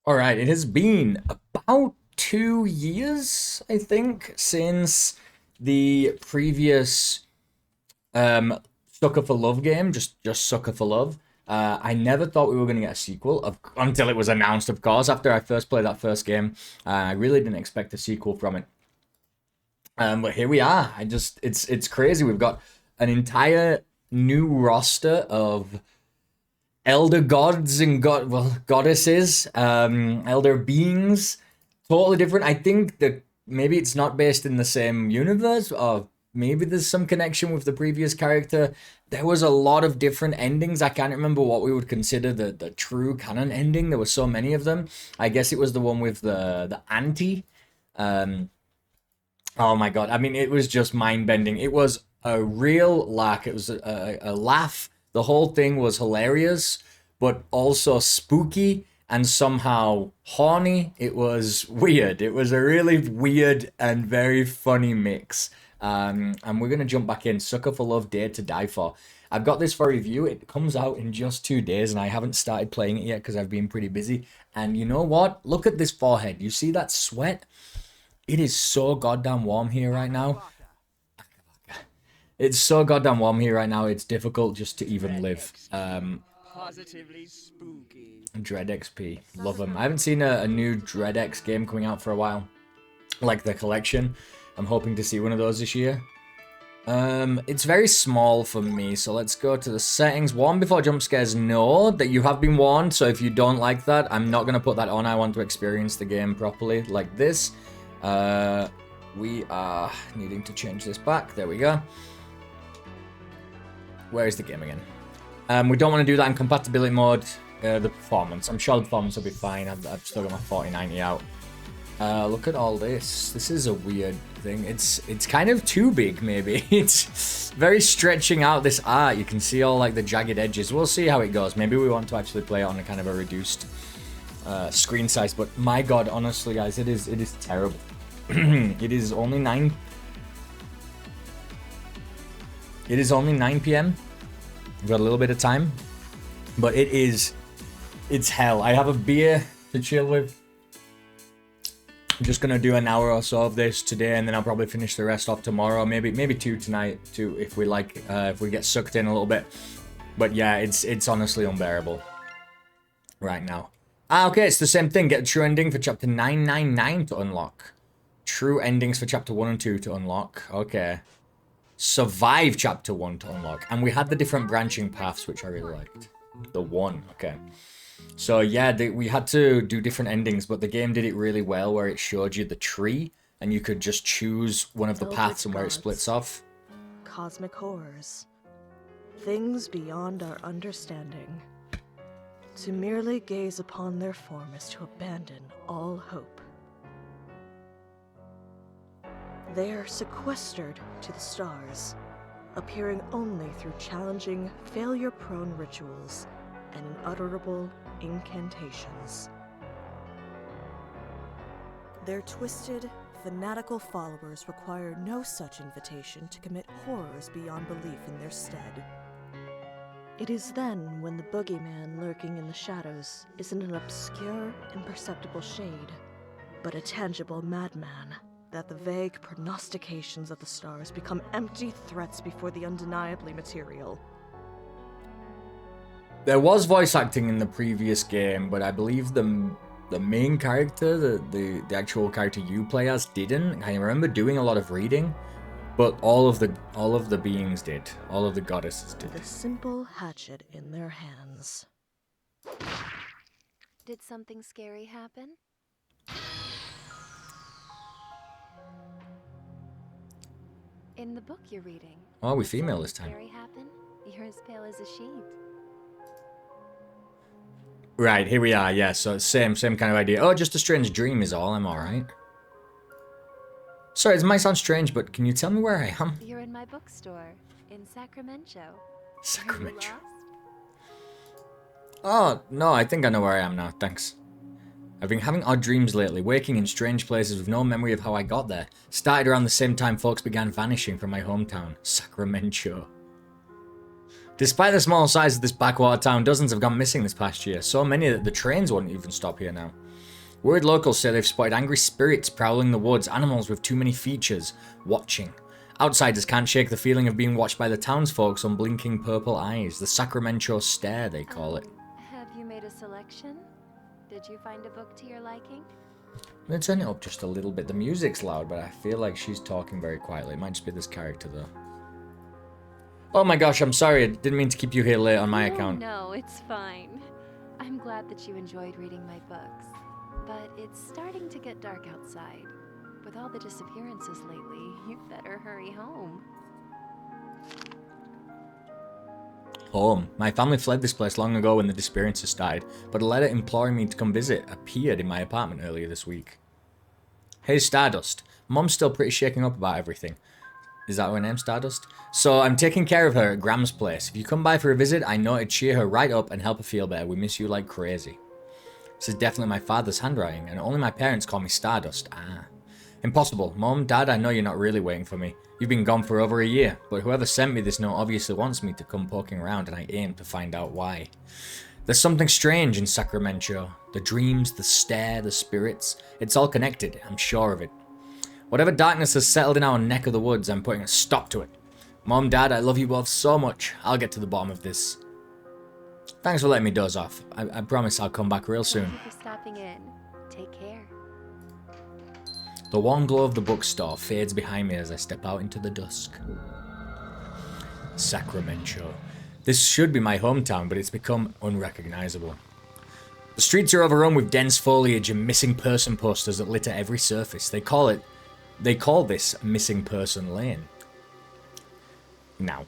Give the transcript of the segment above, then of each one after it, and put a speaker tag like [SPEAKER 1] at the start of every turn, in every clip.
[SPEAKER 1] All right, it has been about 2 years, I think, since the previous Sucker for Love game, just Sucker for Love. I never thought we were going to get a sequel until it was announced, of course. After I first played that first game, I really didn't expect a sequel from it. But here we are. It's crazy. We've got an entire new roster of elder gods and goddesses, elder beings, totally different. I think that maybe it's not based in the same universe, or maybe there's some connection with the previous character. There was a lot of different endings. I can't remember what we would consider the true canon ending. There were so many of them. I guess it was the one with the auntie. Oh my god! I mean, it was just mind bending. It was a real laugh. It was a laugh. The whole thing was hilarious, but also spooky and somehow horny. It was weird. It was a really weird and very funny mix. And we're gonna jump back in. Sucker for Love, Dare to Die For. I've got this for review. It comes out in just 2 days, and I haven't started playing it yet because I've been pretty busy. And you know what? Look at this forehead. You see that sweat? It is so goddamn warm here right now. It's so goddamn warm here right now. It's difficult just to even live.
[SPEAKER 2] Positively spooky.
[SPEAKER 1] Dread XP. Love them. I haven't seen a new Dread X game coming out for a while. Like the collection. I'm hoping to see one of those this year. It's very small for me, so let's go to the settings. Warn before jump scares. No, that you have been warned, so if you don't like that, I'm not going to put that on. I want to experience the game properly, like this. We are needing to change this back. There we go. Where is the game again? We don't want to do that in compatibility mode. The performance. I'm sure the performance will be fine. I've still got my 4090 out. Look at all this. This is a weird thing. It's kind of too big, maybe. It's very stretching out this art. You can see all like the jagged edges. We'll see how it goes. Maybe we want to actually play it on a kind of a reduced screen size. But my god, honestly, guys, it is terrible. It is only 9 p.m. We've got a little bit of time, but it's hell. I have a beer to chill with. I'm just gonna do an hour or so of this today, and then I'll probably finish the rest off tomorrow. Maybe 2 tonight, too, if we like, if we get sucked in a little bit. But yeah, it's honestly unbearable right now. Okay, it's the same thing. Get a true ending for chapter 999 to unlock. True endings for chapter 1 and 2 to unlock. Okay. Survive chapter 1 to unlock. And we had the different branching paths, which I really liked. The 1, okay. So yeah, we had to do different endings, but the game did it really well where it showed you the tree, and you could just choose one of the paths and where it splits off.
[SPEAKER 3] Cosmic horrors. Things beyond our understanding. To merely gaze upon their form is to abandon all hope. They are sequestered to the stars, appearing only through challenging, failure-prone rituals and unutterable incantations. Their twisted, fanatical followers require no such invitation to commit horrors beyond belief in their stead. It is then when the boogeyman lurking in the shadows isn't an obscure, imperceptible shade, but a tangible madman, that the vague prognostications of the stars become empty threats before the undeniably material.
[SPEAKER 1] There was voice acting in the previous game, but I believe the main character, the actual character you play as, didn't. I remember doing a lot of reading, but all of the beings did. All of the goddesses did.
[SPEAKER 3] The simple hatchet in their hands.
[SPEAKER 4] Did something scary happen? In the book you're reading.
[SPEAKER 1] Oh, we female this time.
[SPEAKER 4] Scary happen? You're as pale as a sheet.
[SPEAKER 1] Right, here we are, yeah, so same kind of idea. Oh, just a strange dream is all, I'm alright. Sorry, it might sound strange, but can you tell me where I am?
[SPEAKER 4] You're in my bookstore in Sacramento.
[SPEAKER 1] Sacramento.
[SPEAKER 4] Are you lost?
[SPEAKER 1] Oh, no, I think I know where I am now, thanks. I've been having odd dreams lately, waking in strange places with no memory of how I got there. Started around the same time folks began vanishing from my hometown, Sacramento. Despite the small size of this backwater town, dozens have gone missing this past year. So many that the trains won't even stop here now. Worried locals say they've spotted angry spirits prowling the woods, animals with too many features, watching. Outsiders can't shake the feeling of being watched by the townsfolk's unblinking purple eyes. The Sacramento stare, they call it.
[SPEAKER 4] Have you made a selection? Did you find a book to your liking?
[SPEAKER 1] I'm going to turn it up just a little bit. The music's loud, but I feel like she's talking very quietly. It might just be this character, though. Oh my gosh, I'm sorry. I didn't mean to keep you here late on my account.
[SPEAKER 4] No, it's fine. I'm glad that you enjoyed reading my books. But it's starting to get dark outside. With all the disappearances lately, you'd better hurry home.
[SPEAKER 1] Home. My family fled this place long ago when the disappearances started, but a letter imploring me to come visit appeared in my apartment earlier this week. Hey Stardust. Mom's still pretty shaken up about everything. Is that her name, Stardust? So I'm taking care of her at Graham's place. If you come by for a visit, I know it'd cheer her right up and help her feel better. We miss you like crazy. This is definitely my father's handwriting, and only my parents call me Stardust. Ah. Impossible. Mom, Dad, I know you're not really waiting for me. You've been gone for over a year, but whoever sent me this note obviously wants me to come poking around, and I aim to find out why. There's something strange in Sacramento. The dreams, the stare, the spirits. It's all connected, I'm sure of it. Whatever darkness has settled in our neck of the woods, I'm putting a stop to it. Mom, Dad, I love you both so much. I'll get to the bottom of this. Thanks for letting me doze off. I promise I'll come back real soon.
[SPEAKER 4] Thank you for stopping in. Take care.
[SPEAKER 1] The warm glow of the bookstore fades behind me as I step out into the dusk. Sacramento. This should be my hometown, but it's become unrecognizable. The streets are overrun with dense foliage and missing person posters that litter every surface. They call this Missing Person Lane. Now,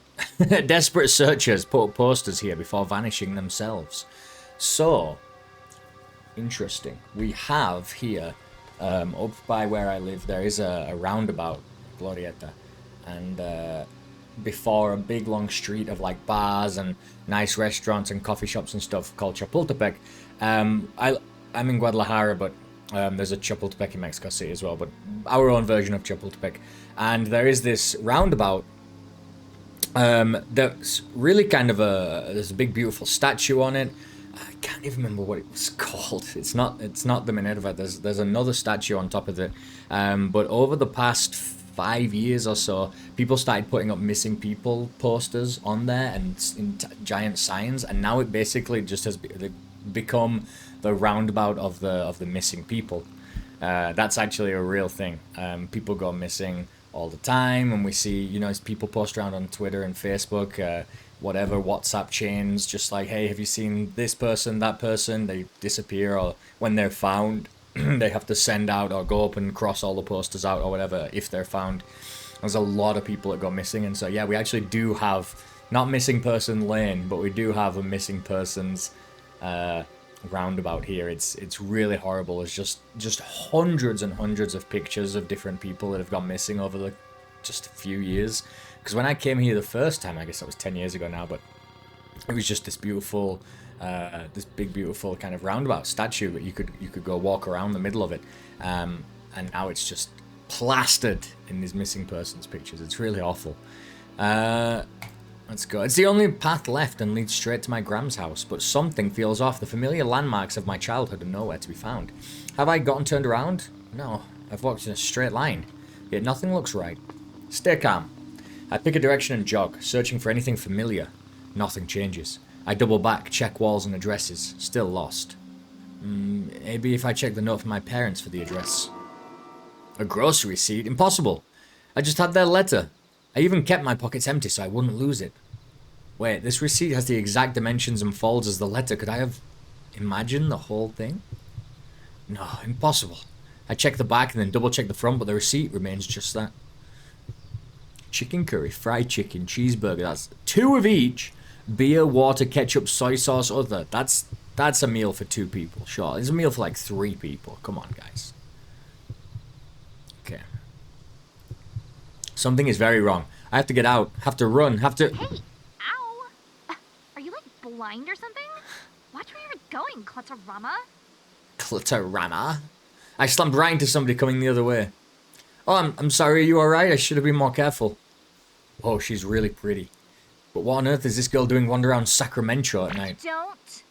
[SPEAKER 1] desperate searchers put up posters here before vanishing themselves. So, interesting. We have here, up by where I live, there is a roundabout, Glorieta, and before a big long street of like bars and nice restaurants and coffee shops and stuff called Chapultepec. I'm in Guadalajara, but there's a Chapultepec in Mexico City as well, but our own version of Chapultepec. And there is this roundabout that's really kind of there's a big beautiful statue on it. I can't even remember what it was called. It's not the Minerva. There's another statue on top of it. But over the past 5 years or so, people started putting up missing people posters on there and in giant signs, and now it basically just has become the roundabout of the missing people. That's actually a real thing. People go missing all the time, and we see, as people post around on Twitter and Facebook, whatever, WhatsApp chains, just like, hey, have you seen this person, that person? They disappear, or when they're found, they have to send out or go up and cross all the posters out or whatever if they're found. There's a lot of people that go missing, and so yeah, we actually do have, not Missing Person Lane, but we do have a missing persons roundabout here. It's really horrible. There's just hundreds and hundreds of pictures of different people that have gone missing over just a few years. Because when I came here the first time, I guess that was 10 years ago now, but it was just this beautiful, this big beautiful kind of roundabout statue that you could go walk around the middle of it, and now it's just plastered in these missing persons pictures. It's really awful. Let's go. It's the only path left and leads straight to my Gram's house, but something feels off. The familiar landmarks of my childhood are nowhere to be found. Have I gotten turned around? No, I've walked in a straight line, yet nothing looks right. Stay calm. I pick a direction and jog, searching for anything familiar. Nothing changes. I double back, check walls and addresses. Still lost. Maybe if I check the note from my parents for the address. A grocery receipt? Impossible. I just had their letter. I even kept my pockets empty so I wouldn't lose it. Wait, this receipt has the exact dimensions and folds as the letter. Could I have imagined the whole thing? No, impossible. I check the back and then double check the front, but the receipt remains just that. Chicken curry, fried chicken, cheeseburger. That's 2 of each. Beer, water, ketchup, soy sauce, other. That's a meal for 2 people. Sure, it's a meal for like 3 people. Come on, guys. Okay. Something is very wrong. I have to get out. Have to run. Have to...
[SPEAKER 5] Hey! Ow! Are you, like, blind or something? Watch where you're going, Clutterama.
[SPEAKER 1] Clutterama? I slumped right into somebody coming the other way. Oh, I'm sorry. Are you alright? I should have been more careful. Oh, she's really pretty. But what on earth is this girl doing wandering around Sacramento at night?
[SPEAKER 5] Don't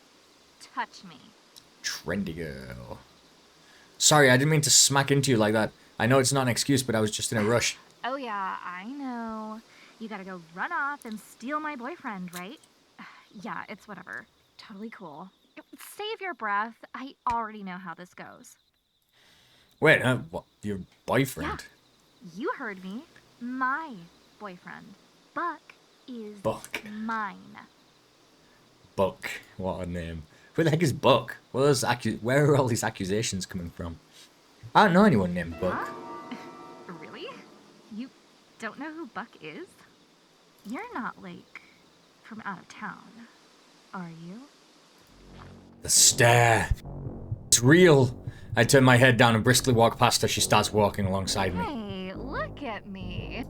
[SPEAKER 5] touch me.
[SPEAKER 1] Trendy girl. Sorry, I didn't mean to smack into you like that. I know it's not an excuse, but I was just in a rush.
[SPEAKER 5] Oh yeah, I know. You gotta go run off and steal my boyfriend, right? Yeah, it's whatever. Totally cool. Save your breath. I already know how this goes.
[SPEAKER 1] Wait, what? Your boyfriend?
[SPEAKER 5] Yeah, you heard me. My boyfriend. Buck is
[SPEAKER 1] Buck.
[SPEAKER 5] mine.
[SPEAKER 1] Buck. What a name. Who the heck is Buck? Where are all these accusations coming from? I don't know anyone named Buck.
[SPEAKER 5] Huh? Really? You don't know who Buck is? You're not, like, from out of town, are you?
[SPEAKER 1] The stare. It's real. I turn my head down and briskly walk past her. She starts walking alongside me.
[SPEAKER 5] Hey, look at me.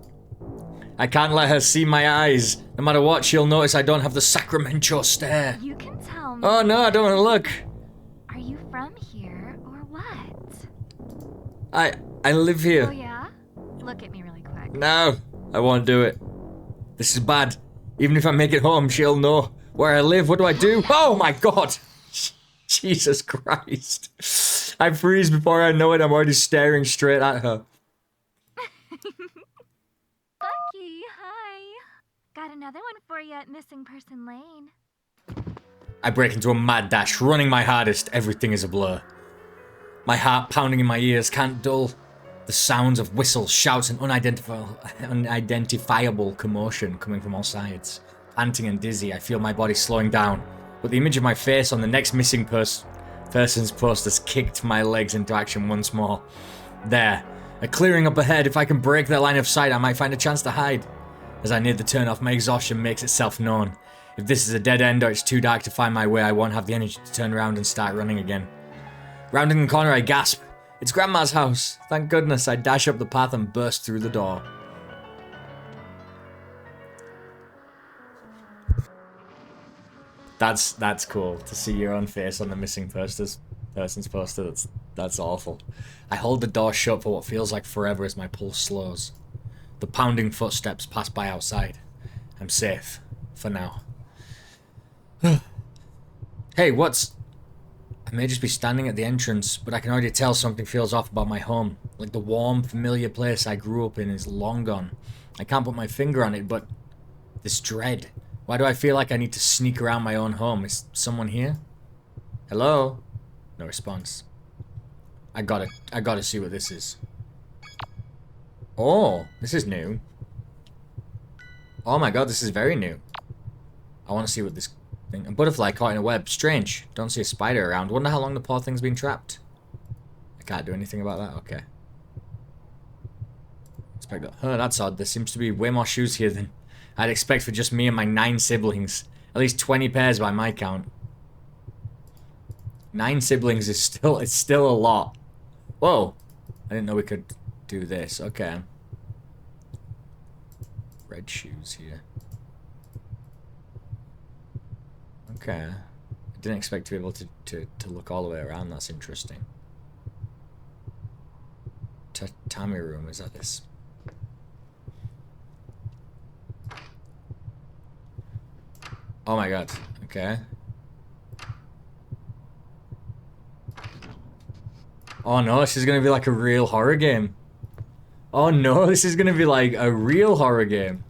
[SPEAKER 1] I can't let her see my eyes. No matter what, she'll notice I don't have the Sacramento stare.
[SPEAKER 5] You can tell me.
[SPEAKER 1] Oh no, I don't want to look.
[SPEAKER 5] Are you from here or what?
[SPEAKER 1] I live
[SPEAKER 5] Oh
[SPEAKER 1] here.
[SPEAKER 5] yeah? Look at me really quick.
[SPEAKER 1] No, I won't do it. This is bad. Even if I make it home, she'll know where I live. What do I do? Oh my god! Jesus Christ. I freeze before I know it. I'm already staring straight at her.
[SPEAKER 5] Bucky, hi. Got another one for you at Missing Person Lane.
[SPEAKER 1] I break into a mad dash, running my hardest. Everything is a blur. My heart pounding in my ears can't dull. The sounds of whistles, shouts, and unidentifiable commotion coming from all sides. Panting and dizzy, I feel my body slowing down. But the image of my face on the next missing person's post has kicked my legs into action once more. There. A clearing up ahead. If I can break their line of sight, I might find a chance to hide. As I near the turnoff, my exhaustion makes itself known. If this is a dead end or it's too dark to find my way, I won't have the energy to turn around and start running again. Rounding the corner, I gasp. It's Grandma's house. Thank goodness. I dash up the path and burst through the door. That's cool to see your own face on the missing person's poster. That's awful. I hold the door shut for what feels like forever as my pulse slows. The pounding footsteps pass by outside. I'm safe. For now. Hey, what's... I may just be standing at the entrance, but I can already tell something feels off about my home. Like the warm, familiar place I grew up in is long gone. I can't put my finger on it, but... this dread. Why do I feel like I need to sneak around my own home? Is someone here? Hello? No response. I gotta see what this is. Oh, this is new. Oh my god, this is very new. I want to see what this thing... A butterfly caught in a web. Strange. Don't see a spider around. Wonder how long the poor thing's been trapped. I can't do anything about that. Okay. Expect that. Oh, that's odd. There seems to be way more shoes here than I'd expect for just me and my 9 siblings. At least 20 pairs by my count. 9 siblings is still... it's still a lot. Whoa. I didn't know we could do this. Okay. Red shoes here. Okay. I didn't expect to be able to look all the way around. That's interesting. Tatami room. Is that this? Oh my god. Okay. Oh no, this is gonna be like a real horror game. Oh no, this is gonna be like a real horror game.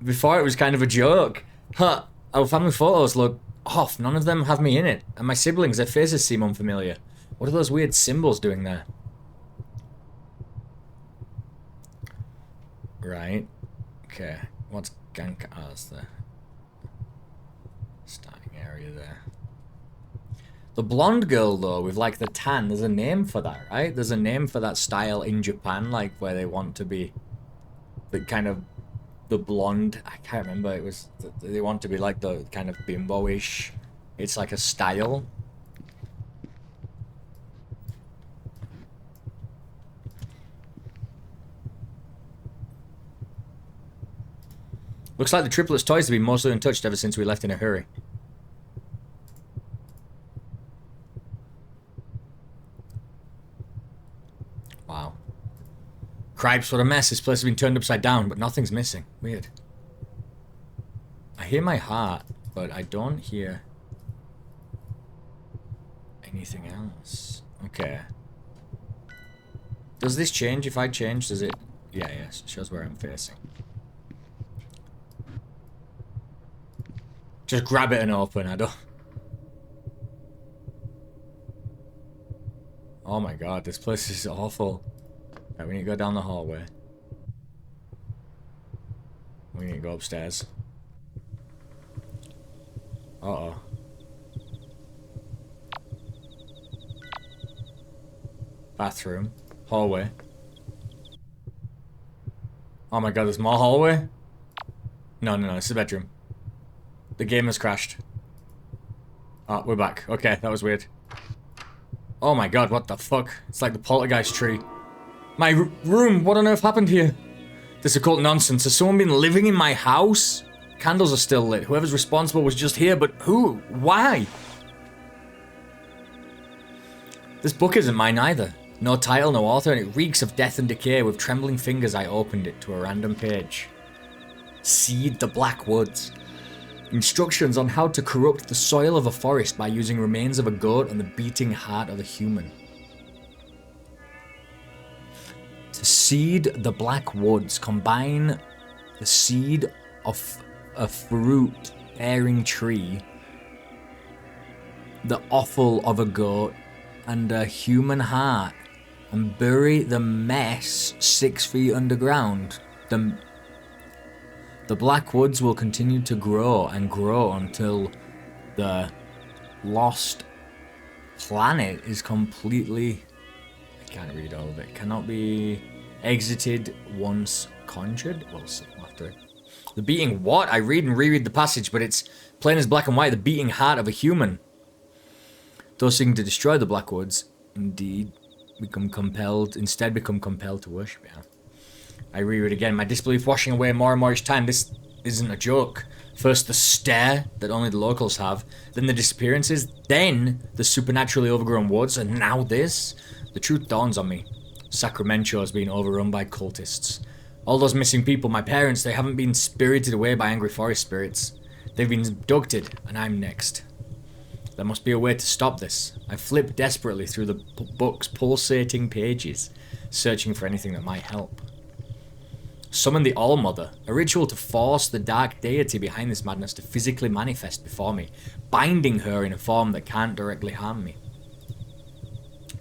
[SPEAKER 1] Before it was kind of a joke. Huh. Our family photos look off. None of them have me in it. And my siblings, their faces seem unfamiliar. What are those weird symbols doing there? Right. Okay. What's Gank? Oh, that's the starting area there. The blonde girl, though, with, like, the tan, there's a name for that, right? There's a name for that style in Japan, like, where they want to be the kind of... the blonde... I can't remember, it was... they want to be, like, the kind of bimbo-ish... It's like a style. Looks like the triplets' toys have been mostly untouched ever since we left in a hurry. Wow. Cripes, what a mess. This place has been turned upside down, but nothing's missing. Weird. hear my heart, but I don't hear anything else. Okay. Does this change if I change? Does it? Yeah, yes. It shows where I'm facing. Just grab it and open. I don't... Oh my god, this place is awful. Right, we need to go down the hallway. We need to go upstairs. Uh-oh. Bathroom. Hallway. Oh my god, there's more hallway? No, it's the bedroom. The game has crashed. Oh, we're back. Okay, that was weird. Oh my god, what the fuck? It's like the poltergeist tree. My room, what on earth happened here? This occult nonsense. Has someone been living in my house? Candles are still lit. Whoever's responsible was just here, but who? Why? This book isn't mine either. No title, no author, and it reeks of death and decay. With trembling fingers, I opened it to a random page. Seed the Black Woods. Instructions on how to corrupt the soil of a forest by using remains of a goat and the beating heart of a human. To seed the Black Woods, combine the seed of a fruit-bearing tree, the offal of a goat, and a human heart, and bury the mess 6 feet underground. The Black Woods will continue to grow and grow until the lost planet is completely... I can't read all of it. Cannot be exited once conjured. Well, after it. The beating what? I read and reread the passage, but it's plain as black and white. The beating heart of a human. Those seeking to destroy the Black Woods, instead become compelled to worship it. I reread again, my disbelief washing away more and more each time. This isn't a joke. First the stare that only the locals have, then the disappearances, then the supernaturally overgrown woods, and now this? The truth dawns on me. Sacramento has been overrun by cultists. All those missing people, my parents, they haven't been spirited away by angry forest spirits. They've been abducted, and I'm next. There must be a way to stop this. I flip desperately through the book's pulsating pages, searching for anything that might help. Summon the All-Mother, a ritual to force the dark deity behind this madness to physically manifest before me, binding her in a form that can't directly harm me.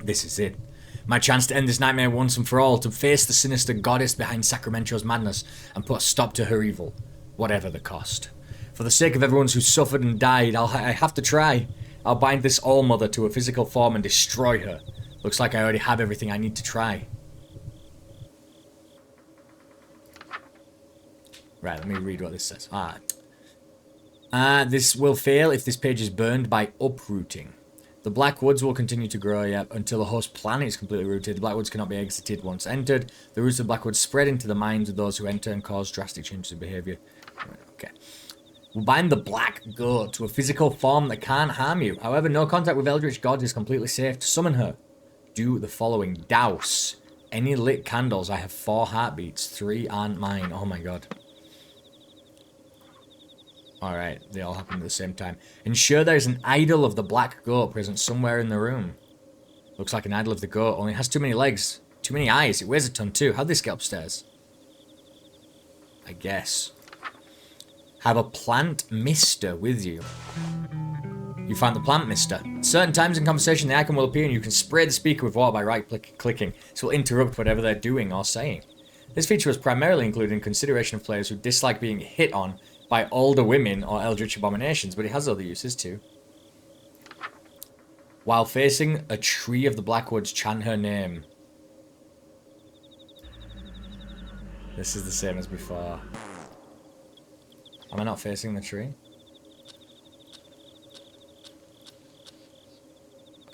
[SPEAKER 1] This is it. My chance to end this nightmare once and for all, to face the sinister goddess behind Sacramento's madness and put a stop to her evil, whatever the cost. For the sake of everyone who's suffered and died, I have to try. I'll bind this All-Mother to a physical form and destroy her. Looks like I already have everything I need to try. Right, let me read what this says. This will fail if this page is burned by uprooting. The Black Woods will continue to grow, until the host planet is completely rooted. The Black Woods cannot be exited once entered. The roots of the Black Woods spread into the minds of those who enter and cause drastic changes in behavior. Okay. We'll bind the Black Goat to a physical form that can't harm you. However, no contact with Eldritch God is completely safe. To summon her, do the following. Douse any lit candles. I have 4 heartbeats. 3 aren't mine. Oh my god. Alright, they all happen at the same time. Ensure there is an idol of the Black Goat present somewhere in the room. Looks like an idol of the goat, only has too many legs. Too many eyes. It weighs a ton too. How'd this get upstairs? I guess. Have a plant mister with you. You find the plant mister. At certain times in conversation, the icon will appear and you can spray the speaker with water by right-clicking. This will interrupt whatever they're doing or saying. This feature was primarily included in consideration of players who dislike being hit on by older women or eldritch abominations, but it has other uses too. While facing a tree of the Blackwoods, chant her name. This is the same as before. Am I not facing the tree?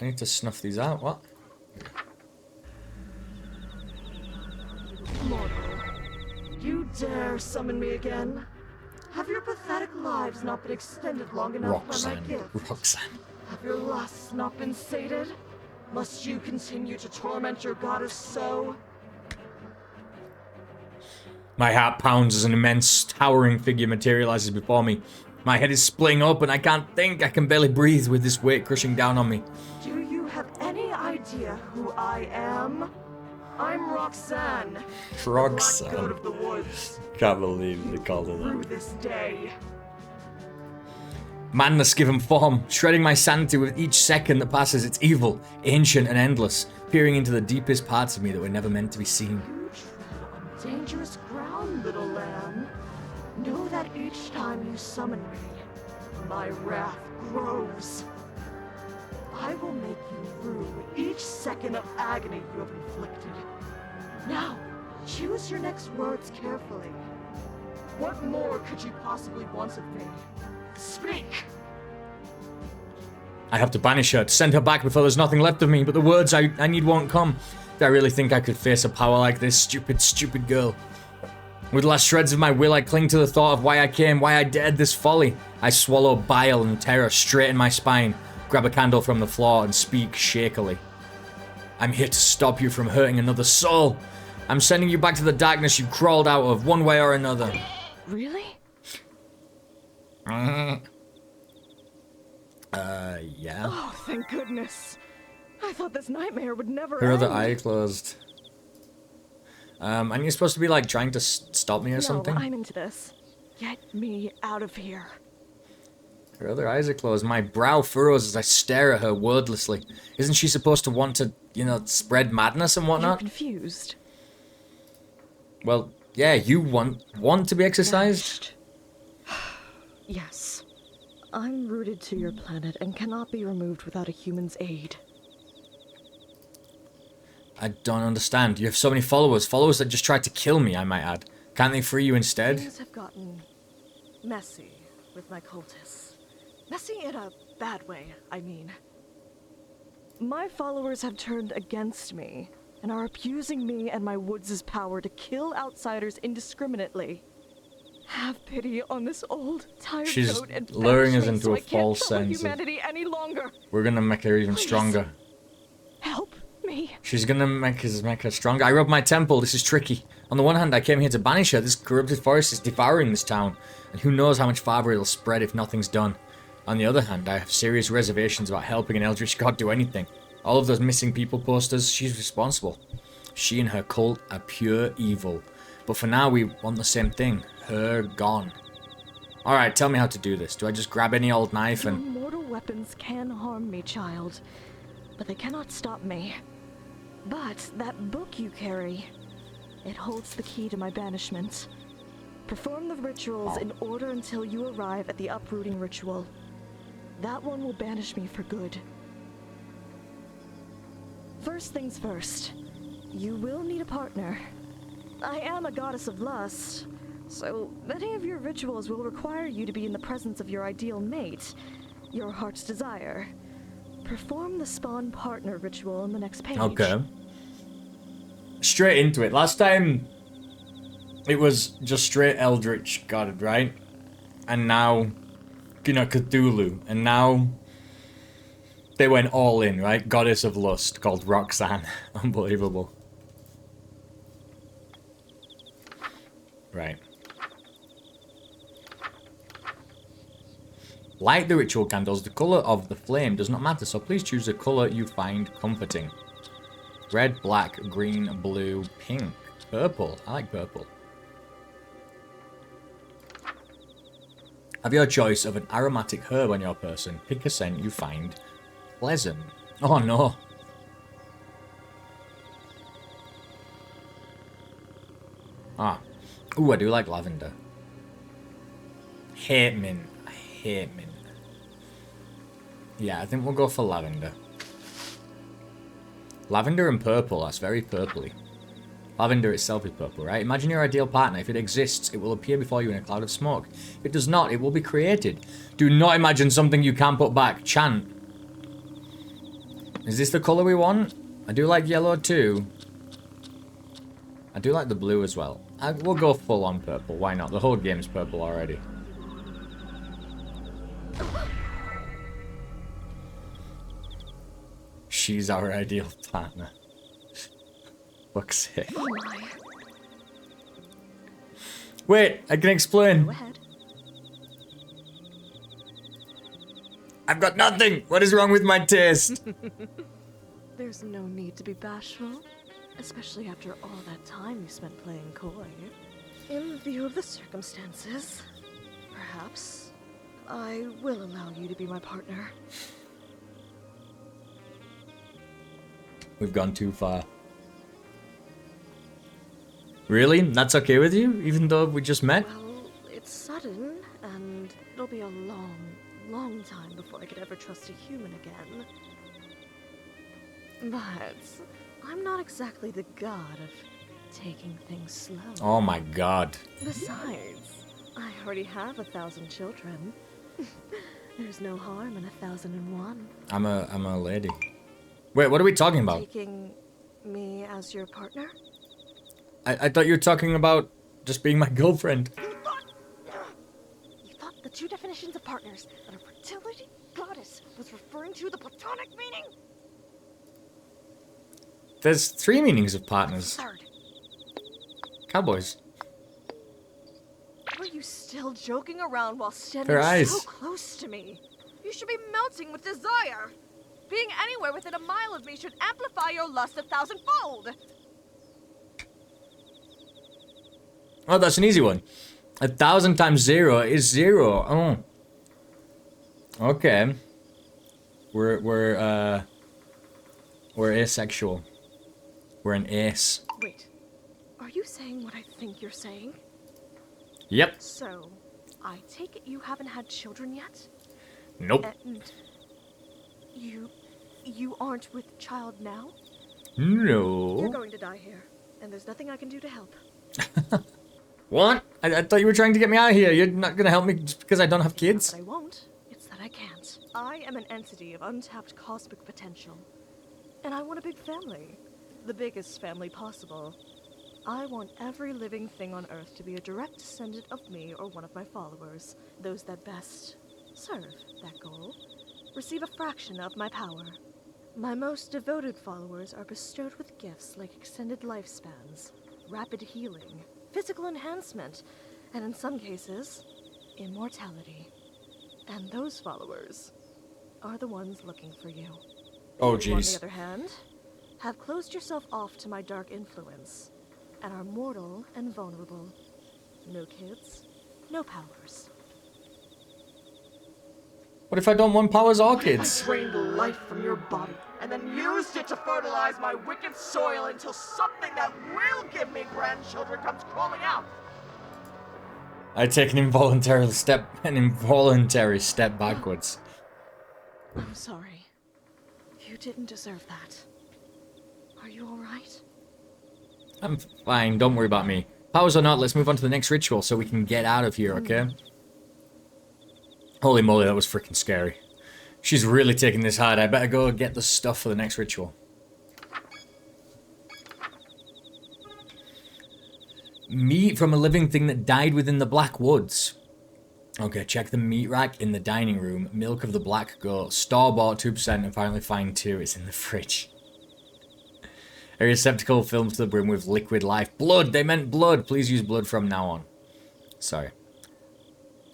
[SPEAKER 1] I need to snuff these out. What?
[SPEAKER 3] Mortal, you dare summon me again? Have your pathetic lives not been extended long enough by my gift?
[SPEAKER 1] Roxanne.
[SPEAKER 3] Have your lusts not been sated? Must you continue to torment your goddess so?
[SPEAKER 1] My heart pounds as an immense, towering figure materializes before me. My head is splitting up and I can't think. I can barely breathe with this weight crushing down on me.
[SPEAKER 3] Do you have any idea who I am? I'm Roxanne.
[SPEAKER 1] Roxanne.
[SPEAKER 3] The Black Goat of the Woods.
[SPEAKER 1] Can't believe they called her
[SPEAKER 3] Through
[SPEAKER 1] that.
[SPEAKER 3] this day.
[SPEAKER 1] Madness given form, shredding my sanity with each second that passes. It's evil, ancient, and endless, peering into the deepest parts of me that were never meant to be seen.
[SPEAKER 3] You tread on dangerous ground, little lamb. Know that each time you summon me, my wrath grows. I will make you rue each second of agony you have inflicted. Now, choose your next words carefully. What more could you possibly want of me? Speak!
[SPEAKER 1] I have to banish her, to send her back before there's nothing left of me, but the words I need won't come. Do I really think I could face a power like this? Stupid, stupid girl. With last shreds of my will, I cling to the thought of why I came, why I dared this folly. I swallow bile and terror straight in my spine, grab a candle from the floor, and speak shakily. I'm here to stop you from hurting another soul. I'm sending you back to the darkness you crawled out of, one way or another.
[SPEAKER 3] Really?
[SPEAKER 1] Yeah.
[SPEAKER 3] Oh, thank goodness. I thought this nightmare would never
[SPEAKER 1] Her
[SPEAKER 3] end.
[SPEAKER 1] other eye closed. Aren't you supposed to be like trying to stop me or something?
[SPEAKER 3] No, I'm into this. Get me out of here.
[SPEAKER 1] Her other eyes are closed. My brow furrows as I stare at her wordlessly. Isn't she supposed to want to, you know, spread madness and
[SPEAKER 3] You're
[SPEAKER 1] whatnot?
[SPEAKER 3] confused.
[SPEAKER 1] Well, yeah, you want to be exercised?
[SPEAKER 3] Yes. I'm rooted to your planet and cannot be removed without a human's aid.
[SPEAKER 1] I don't understand. You have so many followers. Followers that just tried to kill me, I might add. Can't they free you instead?
[SPEAKER 3] Things have gotten messy with my cultists. Messy in a bad way, I mean. My followers have turned against me and are abusing me and my woods' power to kill outsiders indiscriminately. Have pity on this old, tired
[SPEAKER 1] She's
[SPEAKER 3] goat and
[SPEAKER 1] luring
[SPEAKER 3] banish
[SPEAKER 1] us
[SPEAKER 3] me
[SPEAKER 1] into
[SPEAKER 3] so
[SPEAKER 1] a
[SPEAKER 3] I can't
[SPEAKER 1] false
[SPEAKER 3] trouble
[SPEAKER 1] sense of-
[SPEAKER 3] humanity any longer.
[SPEAKER 1] We're gonna make her even
[SPEAKER 3] Please.
[SPEAKER 1] stronger.
[SPEAKER 3] Help me.
[SPEAKER 1] She's gonna make her stronger. I robbed my temple. This is tricky. On the one hand, I came here to banish her. This corrupted forest is devouring this town. And who knows how much farther it'll spread if nothing's done. On the other hand, I have serious reservations about helping an eldritch god do anything. All of those missing people posters, she's responsible. She and her cult are pure evil. But for now, we want the same thing. Her gone. Alright, tell me how to do this. Do I just grab any old knife
[SPEAKER 3] Your
[SPEAKER 1] and...
[SPEAKER 3] mortal weapons can harm me, child, but they cannot stop me. But that book you carry, it holds the key to my banishment. Perform the rituals in order until you arrive at the uprooting ritual. That one will banish me for good. First things first, you will need a partner. I am a goddess of lust, so many of your rituals will require you to be in the presence of your ideal mate, your heart's desire. Perform the spawn partner ritual on the next page.
[SPEAKER 1] Okay. Straight into it. Last time, it was just straight Eldritch God, right? And now, you know, Cthulhu. And now, they went all in, right? Goddess of Lust, called Roxanne. Unbelievable. Right. Light the ritual candles. The colour of the flame does not matter, so please choose a colour you find comforting. Red, black, green, blue, pink, purple. I like purple. Have your choice of an aromatic herb on your person. Pick a scent you find pleasant. Oh no. Ah. Ooh, I do like lavender. Hate mint. I hate mint. Yeah, I think we'll go for lavender. Lavender and purple, that's very purpley. Lavender itself is purple, right? Imagine your ideal partner. If it exists, it will appear before you in a cloud of smoke. If it does not, it will be created. Do not imagine something you can't put back. Chant. Is this the colour we want? I do like yellow too. I do like the blue as well. We'll go full on purple. Why not? The whole game's purple already. She's our ideal partner. Fuck's sake.
[SPEAKER 3] Oh my.
[SPEAKER 1] Wait, I can explain.
[SPEAKER 3] Go ahead.
[SPEAKER 1] I've got nothing. What is wrong with my taste?
[SPEAKER 3] There's no need to be bashful, especially after all that time you spent playing coy. In view of the circumstances, perhaps I will allow you to be my partner.
[SPEAKER 1] We've gone too far. Really? That's okay with you? Even though we just met?
[SPEAKER 3] Well, it's sudden, and it'll be a long, long time before I could ever trust a human again. But I'm not exactly the god of taking things slow.
[SPEAKER 1] Oh my god.
[SPEAKER 3] Besides, I already have 1,000 children. There's no harm in 1,001.
[SPEAKER 1] I'm a lady. Wait, what are we talking about?
[SPEAKER 3] Taking me as your partner?
[SPEAKER 1] I thought you were talking about just being my girlfriend.
[SPEAKER 3] You thought the two definitions of partners that a fertility goddess was referring to the platonic meaning?
[SPEAKER 1] There's 3 meanings of partners.
[SPEAKER 3] Third.
[SPEAKER 1] Cowboys.
[SPEAKER 3] Are you still joking around while standing
[SPEAKER 1] Her eyes.
[SPEAKER 3] so close to me? You should be melting with desire. Being anywhere within a mile of me should amplify your lust 1,000-fold.
[SPEAKER 1] Oh, that's an easy one. 1,000 times 0 is 0. Oh. Okay. We're asexual. We're an ace.
[SPEAKER 3] Wait, are you saying what I think you're saying?
[SPEAKER 1] Yep.
[SPEAKER 3] So, I take it you haven't had children yet?
[SPEAKER 1] Nope.
[SPEAKER 3] And you aren't with child now?
[SPEAKER 1] No.
[SPEAKER 3] You're going to die here, and there's nothing I can do to help.
[SPEAKER 1] What? I thought you were trying to get me out of here. You're not gonna help me just because I don't have kids?
[SPEAKER 3] But I won't. It's that I can't. I am an entity of untapped cosmic potential. And I want a big family. The biggest family possible. I want every living thing on Earth to be a direct descendant of me or one of my followers. Those that best serve that goal receive a fraction of my power. My most devoted followers are bestowed with gifts like extended lifespans, rapid healing, physical enhancement, and in some cases, immortality. And those followers are the ones looking for you.
[SPEAKER 1] Oh,
[SPEAKER 3] You, on the
[SPEAKER 1] jeez.
[SPEAKER 3] other hand, have closed yourself off to my dark influence, and are mortal and vulnerable. No kids, no powers.
[SPEAKER 1] What if I don't want powers or kids?
[SPEAKER 2] Drained the life from your body, and then used it to fertilize my wicked soil until something that will give me grandchildren comes crawling out.
[SPEAKER 1] I take an involuntary step backwards.
[SPEAKER 3] I'm sorry. You didn't deserve that. Are you alright?
[SPEAKER 1] I'm fine, don't worry about me. Powers or not, let's move on to the next ritual so we can get out of here, okay? Holy moly, that was freaking scary. She's really taking this hard. I better go get the stuff for the next ritual. Meat from a living thing that died within the Black Woods. Okay, check the meat rack in the dining room. Milk of the black goat. Store-bought 2% and finally find 2. It's in the fridge. A receptacle filled to the brim with liquid life. Blood! They meant blood! Please use blood from now on. Sorry.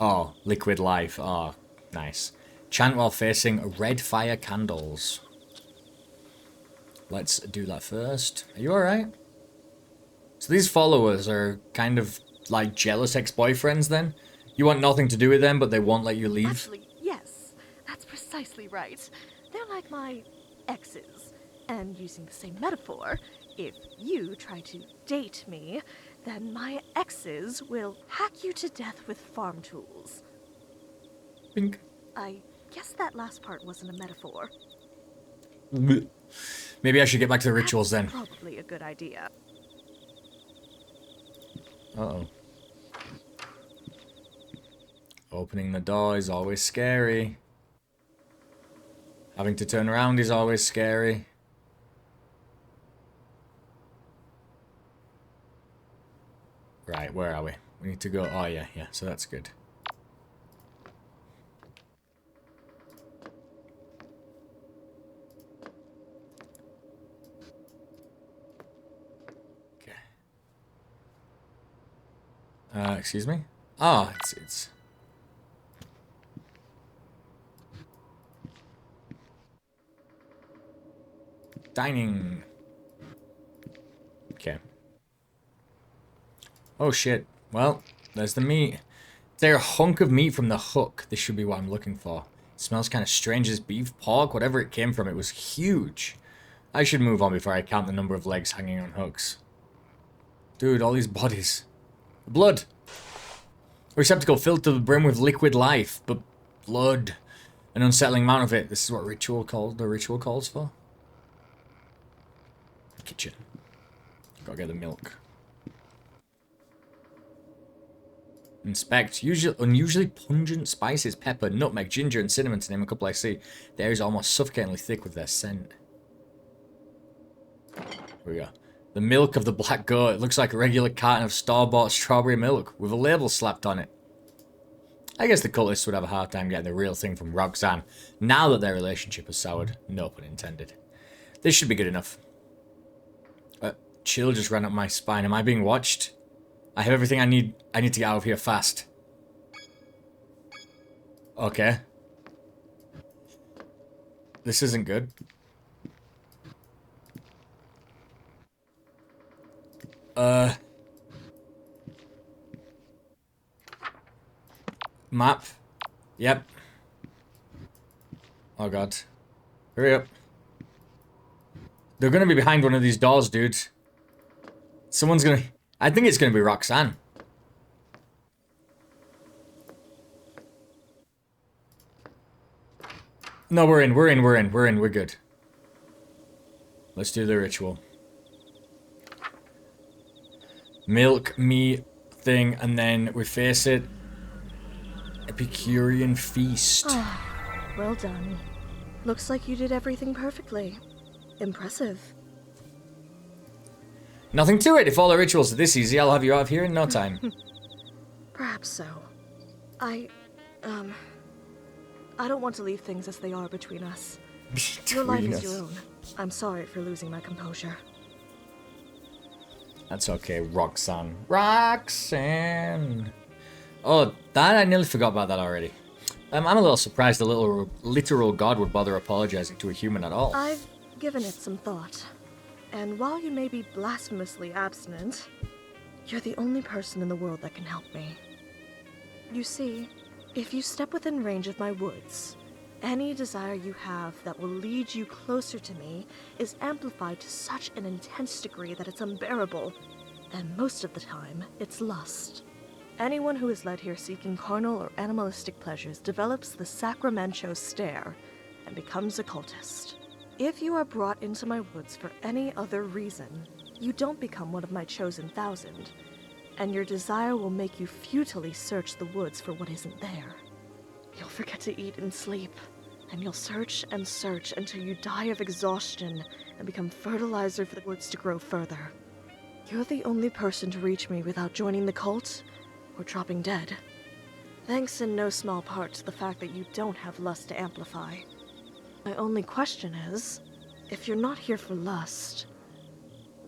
[SPEAKER 1] Oh, liquid life. Oh, nice. Chant while facing red fire candles. Let's do that first. Are you alright? So these followers are kind of like jealous ex-boyfriends then? You want nothing to do with them, but they won't let you leave?
[SPEAKER 3] Actually, yes. That's precisely right. They're like my exes. And using the same metaphor, if you try to date me, then my exes will hack you to death with farm tools.
[SPEAKER 1] Bink.
[SPEAKER 3] I guess that last part wasn't a metaphor.
[SPEAKER 1] Maybe I should get back to the rituals then.
[SPEAKER 3] That's probably a good idea.
[SPEAKER 1] Uh-oh. Opening the door is always scary. Having to turn around is always scary. Right, where are we? We need to go... Oh, yeah, so that's good. Okay. Excuse me? Oh, it's... Dining. Okay. Oh shit. Well, there's the meat. Is there a hunk of meat from the hook? This should be what I'm looking for. It smells kind of strange as beef, pork, whatever it came from. It was huge. I should move on before I count the number of legs hanging on hooks. Dude, all these bodies. Blood. A receptacle filled to the brim with liquid life, but blood. An unsettling amount of it. This is what the ritual calls for. Kitchen. Gotta get the milk. Inspect. Unusually pungent spices, pepper, nutmeg, ginger, and cinnamon, to name a couple I see. The air is almost suffocatingly thick with their scent. Here we go. The milk of the black goat. It looks like a regular carton of store-bought strawberry milk with a label slapped on it. I guess the cultists would have a hard time getting the real thing from Roxanne now that their relationship has soured. No pun intended. This should be good enough. Chill just ran up my spine. Am I being watched? I have everything I need. I need to get out of here fast. Okay. This isn't good. Map. Yep. Oh god. Hurry up. They're gonna be behind one of these doors, dude. Someone's gonna... I think it's gonna be Roxanne. No, we're in, we're good. Let's do the ritual. Milk, meat, thing, and then we face it. Epicurean feast.
[SPEAKER 3] Oh, well done. Looks like you did everything perfectly. Impressive.
[SPEAKER 1] Nothing to it. If all the rituals are this easy, I'll have you out of here in no time.
[SPEAKER 3] Perhaps so. I don't want to leave things as they are between us. Your life is your own. I'm sorry for losing my composure.
[SPEAKER 1] That's okay, Roxanne. Roxanne! Oh, that I nearly forgot about that already. I'm a little surprised the little literal god would bother apologizing to a human at all.
[SPEAKER 3] I've given it some thought. And while you may be blasphemously abstinent, you're the only person in the world that can help me. You see, if you step within range of my woods, any desire you have that will lead you closer to me is amplified to such an intense degree that it's unbearable. And most of the time, it's lust. Anyone who is led here seeking carnal or animalistic pleasures develops the Sacramento stare and becomes a cultist. If you are brought into my woods for any other reason, you don't become one of my chosen 1,000, and your desire will make you futilely search the woods for what isn't there. You'll forget to eat and sleep, and you'll search and search until you die of exhaustion and become fertilizer for the woods to grow further. You're the only person to reach me without joining the cult or dropping dead. Thanks in no small part to the fact that you don't have lust to amplify. My only question is, if you're not here for lust,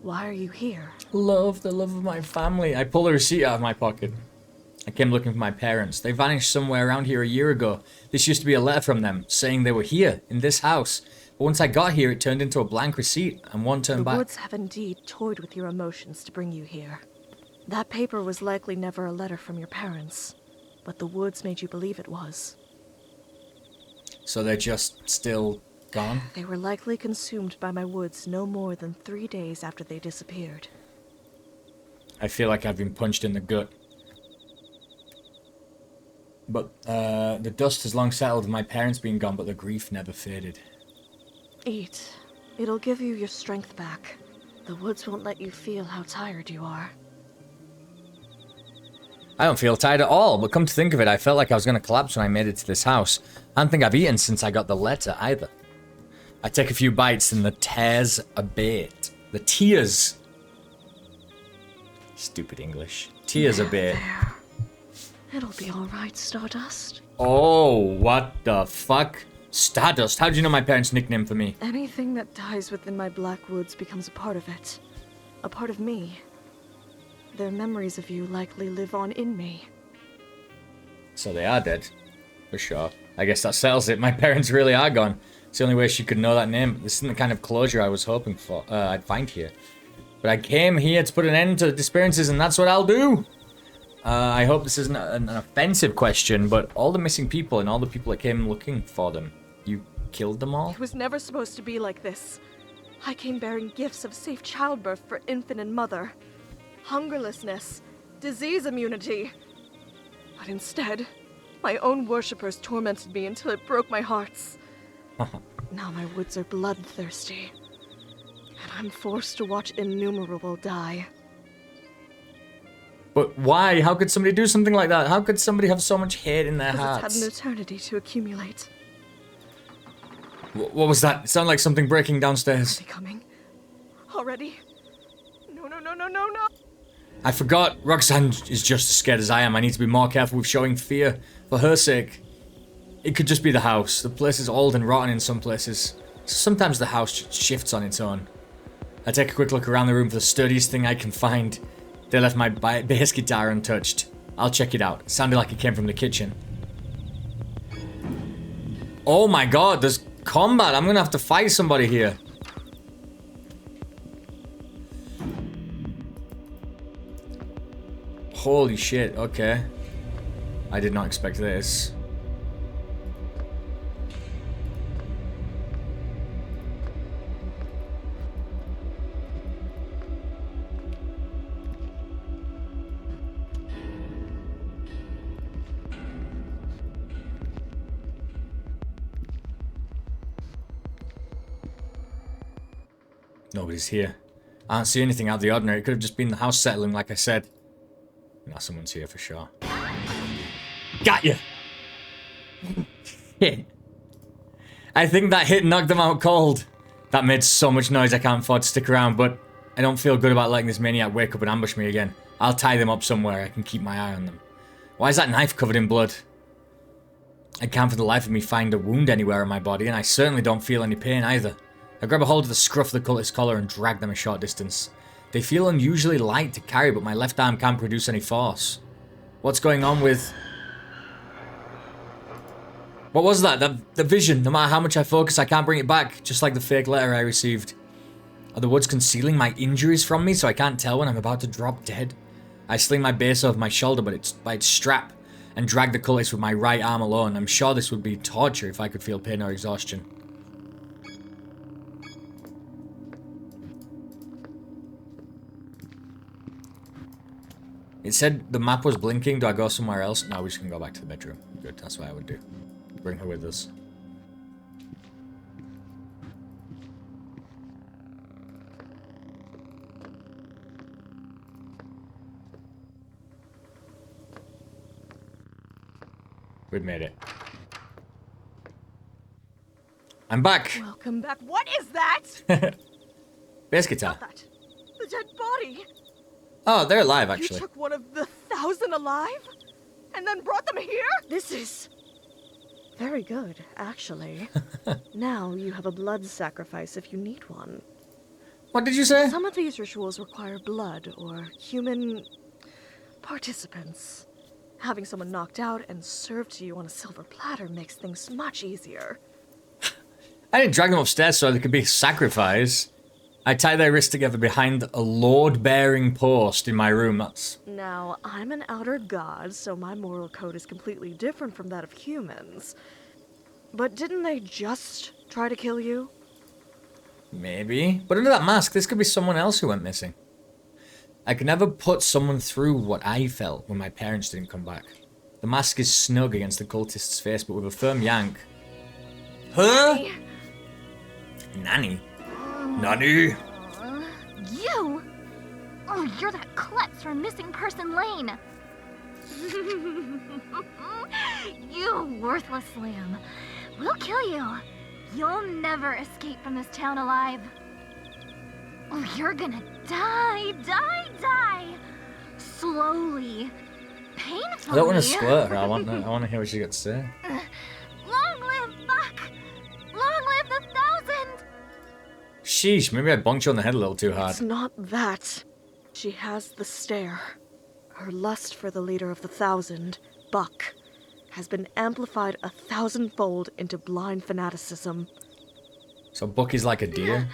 [SPEAKER 3] why are you here?
[SPEAKER 1] Love, the love of my family. I pull a receipt out of my pocket. I came looking for my parents. They vanished somewhere around here a year ago. This used to be a letter from them, saying they were here, in this house. But once I got here, it turned into a blank receipt, and one turned back.
[SPEAKER 3] The woods have indeed toyed with your emotions to bring you here. That paper was likely never a letter from your parents, but the woods made you believe it was.
[SPEAKER 1] So they're just still gone?
[SPEAKER 3] They were likely consumed by my woods no more than 3 days after they disappeared.
[SPEAKER 1] I feel like I've been punched in the gut. But the dust has long settled of my parents being gone, but the grief never faded.
[SPEAKER 3] Eat. It'll give you your strength back. The woods won't let you feel how tired you are.
[SPEAKER 1] I don't feel tired at all, but come to think of it, I felt like I was going to collapse when I made it to this house. I don't think I've eaten since I got the letter, either. I take a few bites and the tears abate. The tears. Stupid English. Tears abate.
[SPEAKER 3] There. It'll be alright, Stardust.
[SPEAKER 1] Oh, what the fuck? Stardust? How do you know my parents' nickname for me?
[SPEAKER 3] Anything that dies within my black woods becomes a part of it. A part of me. Their memories of you likely live on in me.
[SPEAKER 1] So they are dead. For sure. I guess that settles it. My parents really are gone. It's the only way she could know that name. This isn't the kind of closure I was hoping for. I'd find here. But I came here to put an end to the disappearances, and that's what I'll do. I hope this isn't an offensive question, but all the missing people and all the people that came looking for them, you killed them all?
[SPEAKER 3] It was never supposed to be like this. I came bearing gifts of safe childbirth for infant and mother, hungerlessness, disease immunity. But instead, my own worshippers tormented me until it broke my hearts. Now my woods are bloodthirsty, and I'm forced to watch innumerable die.
[SPEAKER 1] But why? How could somebody do something like that? How could somebody have so much hate in their
[SPEAKER 3] Because
[SPEAKER 1] hearts?
[SPEAKER 3] it's had an eternity to accumulate.
[SPEAKER 1] What was that? It sounded like something breaking downstairs.
[SPEAKER 3] Are they coming? Already? No, no, no, no, no, no!
[SPEAKER 1] I forgot. Roxanne is just as scared as I am. I need to be more careful with showing fear. For her sake. It could just be the house. The place is old and rotten in some places. Sometimes the house just shifts on its own. I take a quick look around the room for the sturdiest thing I can find. They left my bass guitar untouched. I'll check it out. It sounded like it came from the kitchen. Oh my god, there's combat. I'm gonna have to fight somebody here. Holy shit, okay. I did not expect this. Nobody's here. I don't see anything out of the ordinary. It could have just been the house settling, like I said. Now someone's here for sure. Got you! Shit. I think that hit knocked them out cold. That made so much noise I can't afford to stick around, but I don't feel good about letting this maniac wake up and ambush me again. I'll tie them up somewhere. I can keep my eye on them. Why is that knife covered in blood? I can't for the life of me find a wound anywhere on my body, and I certainly don't feel any pain either. I grab a hold of the scruff of the cultist's collar and drag them a short distance. They feel unusually light to carry, but my left arm can't produce any force. What's going on with... What was that? The vision. No matter how much I focus, I can't bring it back. Just like the fake letter I received. Are the woods concealing my injuries from me so I can't tell when I'm about to drop dead? I sling my bass over my shoulder but it's by its strap and drag the cultist with my right arm alone. I'm sure this would be torture if I could feel pain or exhaustion. It said the map was blinking. Do I go somewhere else? No, we just can go back to the bedroom. Good, that's what I would do. Bring her with us. We've made it. I'm back!
[SPEAKER 3] Welcome back. What is that?
[SPEAKER 1] Bass guitar.
[SPEAKER 3] That. The dead body.
[SPEAKER 1] Oh, they're alive,
[SPEAKER 3] You
[SPEAKER 1] actually.
[SPEAKER 3] took one of the 1,000 alive? And then brought them here? This is... very good, actually. Now you have a blood sacrifice if you need one.
[SPEAKER 1] What did you say?
[SPEAKER 3] Some of these rituals require blood or human participants. Having someone knocked out and served to you on a silver platter makes things much easier.
[SPEAKER 1] I didn't drag them upstairs so they could be sacrificed. I tied their wrists together behind a load-bearing post in my room. That's...
[SPEAKER 3] Now, I'm an outer god, so my moral code is completely different from that of humans. But didn't they just try to kill you?
[SPEAKER 1] Maybe. But under that mask, this could be someone else who went missing. I could never put someone through what I felt when my parents didn't come back. The mask is snug against the cultist's face, but with a firm yank. Huh? Nanny? Nanny?
[SPEAKER 5] You! Oh, you're that klutz from Missing Person Lane. You worthless lamb. We'll kill you. You'll never escape from this town alive. Oh, you're gonna die. Slowly. Painfully.
[SPEAKER 1] I don't want to squirt her. I want to hear what she got to say.
[SPEAKER 5] Long live Buck! Long live the 1,000!
[SPEAKER 1] Sheesh, maybe I bonked you on the head a little too hard.
[SPEAKER 3] It's not that. She has the stare. Her lust for the leader of the 1,000, Buck, has been amplified 1,000-fold into blind fanaticism.
[SPEAKER 1] So Bucky's like a deer?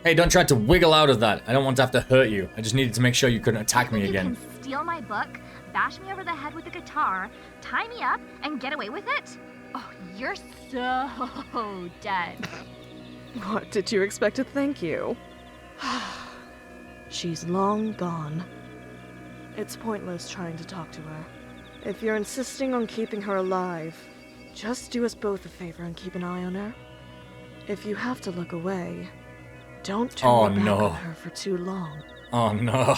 [SPEAKER 1] Hey, don't try to wiggle out of that. I don't want to have to hurt you. I just needed to make sure you couldn't attack me again.
[SPEAKER 5] You can steal my book, bash me over the head with a guitar, tie me up, and get away with it? Oh, you're so dead.
[SPEAKER 3] What, did you expect a thank you? She's long gone. It's pointless trying to talk to her. If you're insisting on keeping her alive, just do us both a favor and keep an eye on her. If you have to look away, don't turn your back on her for too long.
[SPEAKER 1] Oh no.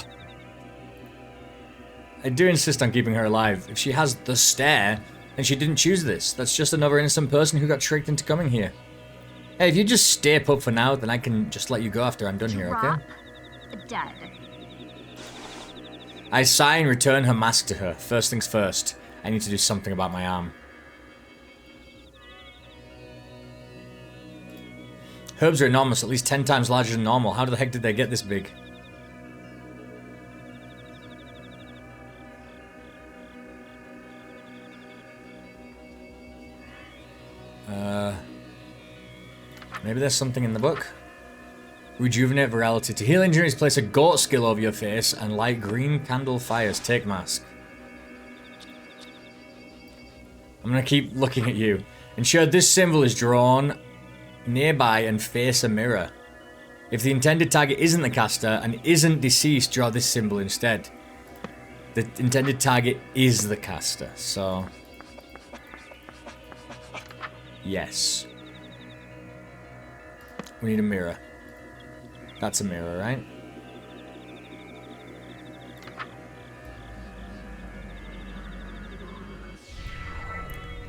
[SPEAKER 1] I do insist on keeping her alive. If she has the stare, then she didn't choose this. That's just another innocent person who got tricked into coming here. Hey, if you just stay put for now, then I can just let you go after I'm done here, okay?
[SPEAKER 5] Dead.
[SPEAKER 1] I sigh and return her mask to her. First things first. I need to do something about my arm. Herbs are enormous, at least 10 times larger than normal. How the heck did they get this big? Maybe there's something in the book. Rejuvenate virality. To heal injuries, place a goat skill over your face and light green candle fires. Take mask. I'm gonna keep looking at you. Ensure this symbol is drawn nearby and face a mirror. If the intended target isn't the caster and isn't deceased, draw this symbol instead. The intended target is the caster, so... yes. We need a mirror. That's a mirror, right?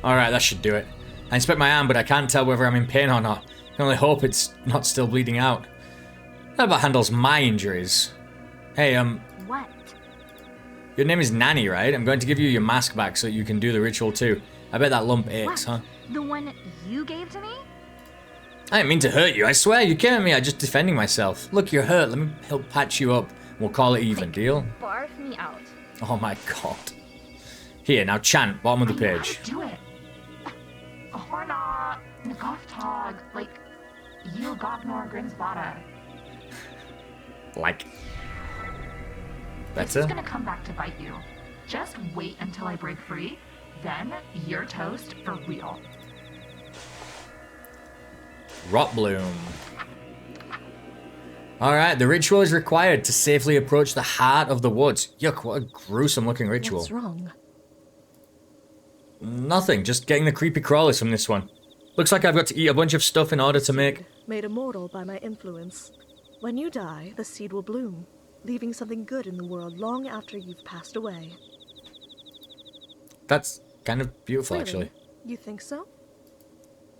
[SPEAKER 1] Alright, that should do it. I inspect my arm, but I can't tell whether I'm in pain or not. I can only hope it's not still bleeding out. That about handles my injuries. Hey,
[SPEAKER 5] What?
[SPEAKER 1] your name is Nanny, right? I'm going to give you your mask back so you can do the ritual too. I bet that lump aches,
[SPEAKER 5] What?
[SPEAKER 1] huh?
[SPEAKER 5] The one you gave to me?
[SPEAKER 1] I didn't mean to hurt you, I swear. You came at me, I'm just defending myself. Look, you're hurt. Let me help patch you up. We'll call it even, deal?
[SPEAKER 5] Barf me out.
[SPEAKER 1] Oh my god. Here, now chant, bottom of the page.
[SPEAKER 6] Do it. Horna, Goftog, like, you got nor Grinsbada.
[SPEAKER 1] Like.
[SPEAKER 6] This
[SPEAKER 1] Better?
[SPEAKER 6] is gonna come back to bite you. Just wait until I break free, then you're toast for real.
[SPEAKER 1] Rot bloom. Alright, the ritual is required to safely approach the heart of the woods. Yuck, what a gruesome looking ritual.
[SPEAKER 3] What's wrong?
[SPEAKER 1] Nothing, just getting the creepy crawlies from this one. Looks like I've got to eat a bunch of stuff in order to make...
[SPEAKER 3] Made immortal by my influence. When you die, the seed will bloom, leaving something good in the world long after you've passed away.
[SPEAKER 1] That's kind of beautiful,
[SPEAKER 3] Really?
[SPEAKER 1] actually.
[SPEAKER 3] You think so?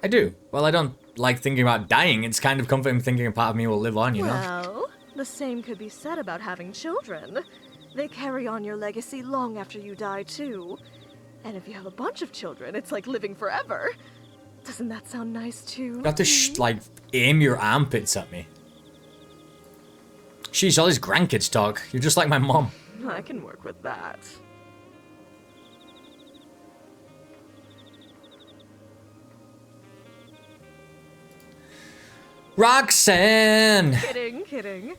[SPEAKER 1] I do. Well, I don't like thinking about dying. It's kind of comforting thinking a part of me will live on, you know?
[SPEAKER 3] Well, the same could be said about having children. They carry on your legacy long after you die, too. And if you have a bunch of children, it's like living forever. Doesn't that sound nice, too?
[SPEAKER 1] You have to, like, aim your armpits at me. Sheesh, all these grandkids talk. You're just like my mom.
[SPEAKER 3] I can work with that.
[SPEAKER 1] Roxanne!
[SPEAKER 3] Kidding.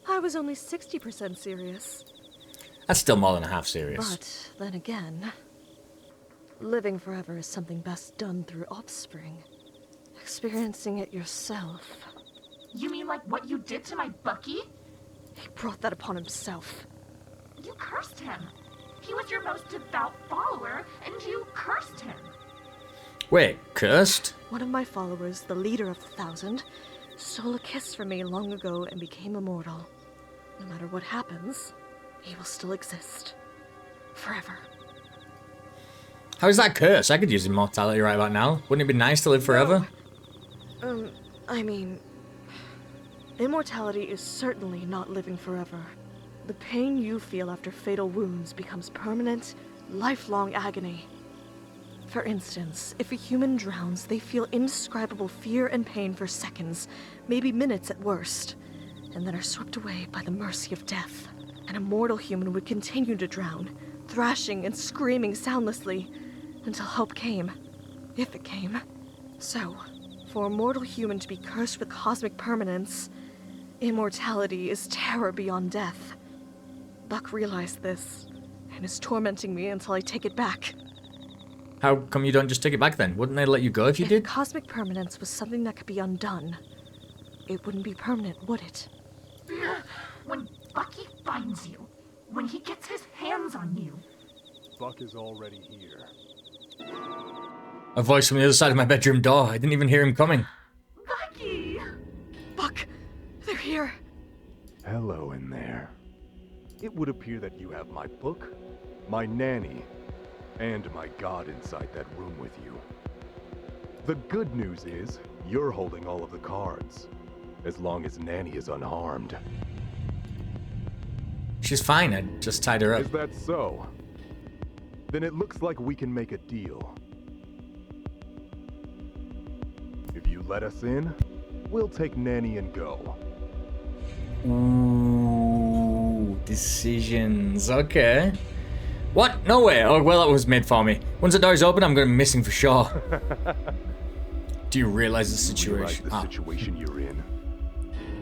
[SPEAKER 3] I was only 60% serious.
[SPEAKER 1] That's still more than a half serious.
[SPEAKER 3] But then again, living forever is something best done through offspring. Experiencing it yourself.
[SPEAKER 6] You mean like what you did to my Bucky?
[SPEAKER 3] He brought that upon himself.
[SPEAKER 6] You cursed him. He was your most devout follower, and you cursed him.
[SPEAKER 1] Wait, cursed?
[SPEAKER 3] One of my followers, the leader of the 1,000, stole a kiss from me long ago and became immortal. No matter what happens, he will still exist. Forever.
[SPEAKER 1] How is that cursed? I could use immortality right about now. Wouldn't it be nice to live forever?
[SPEAKER 3] I mean... Immortality is certainly not living forever. The pain you feel after fatal wounds becomes permanent, lifelong agony. For instance, if a human drowns, they feel indescribable fear and pain for seconds, maybe minutes at worst, and then are swept away by the mercy of death. An immortal human would continue to drown, thrashing and screaming soundlessly, until help came. If it came. So, for a mortal human to be cursed with cosmic permanence, immortality is terror beyond death. Buck realized this, and is tormenting me until I take it back.
[SPEAKER 1] How come you don't just take it back then? Wouldn't they let you go if you
[SPEAKER 3] If
[SPEAKER 1] did?
[SPEAKER 3] cosmic permanence was something that could be undone, it wouldn't be permanent, would it?
[SPEAKER 6] When Bucky finds you, when he gets his hands on you.
[SPEAKER 7] Buck is already here.
[SPEAKER 1] A voice from the other side of my bedroom door. I didn't even hear him coming.
[SPEAKER 6] Bucky!
[SPEAKER 3] Buck, they're here.
[SPEAKER 7] Hello in there. It would appear that you have my book, my nanny, and my god inside that room with you. The good news is, you're holding all of the cards, as long as Nanny is unharmed.
[SPEAKER 1] She's fine. I just tied her up.
[SPEAKER 7] Is that so? Then it looks like we can make a deal. If you let us in, we'll take Nanny and go.
[SPEAKER 1] Ooh, decisions. Okay. What? No way. Oh, well, that was made for me. Once the door's open, I'm going to be missing for sure. Do you realize the situation?
[SPEAKER 7] Realize the situation you're in.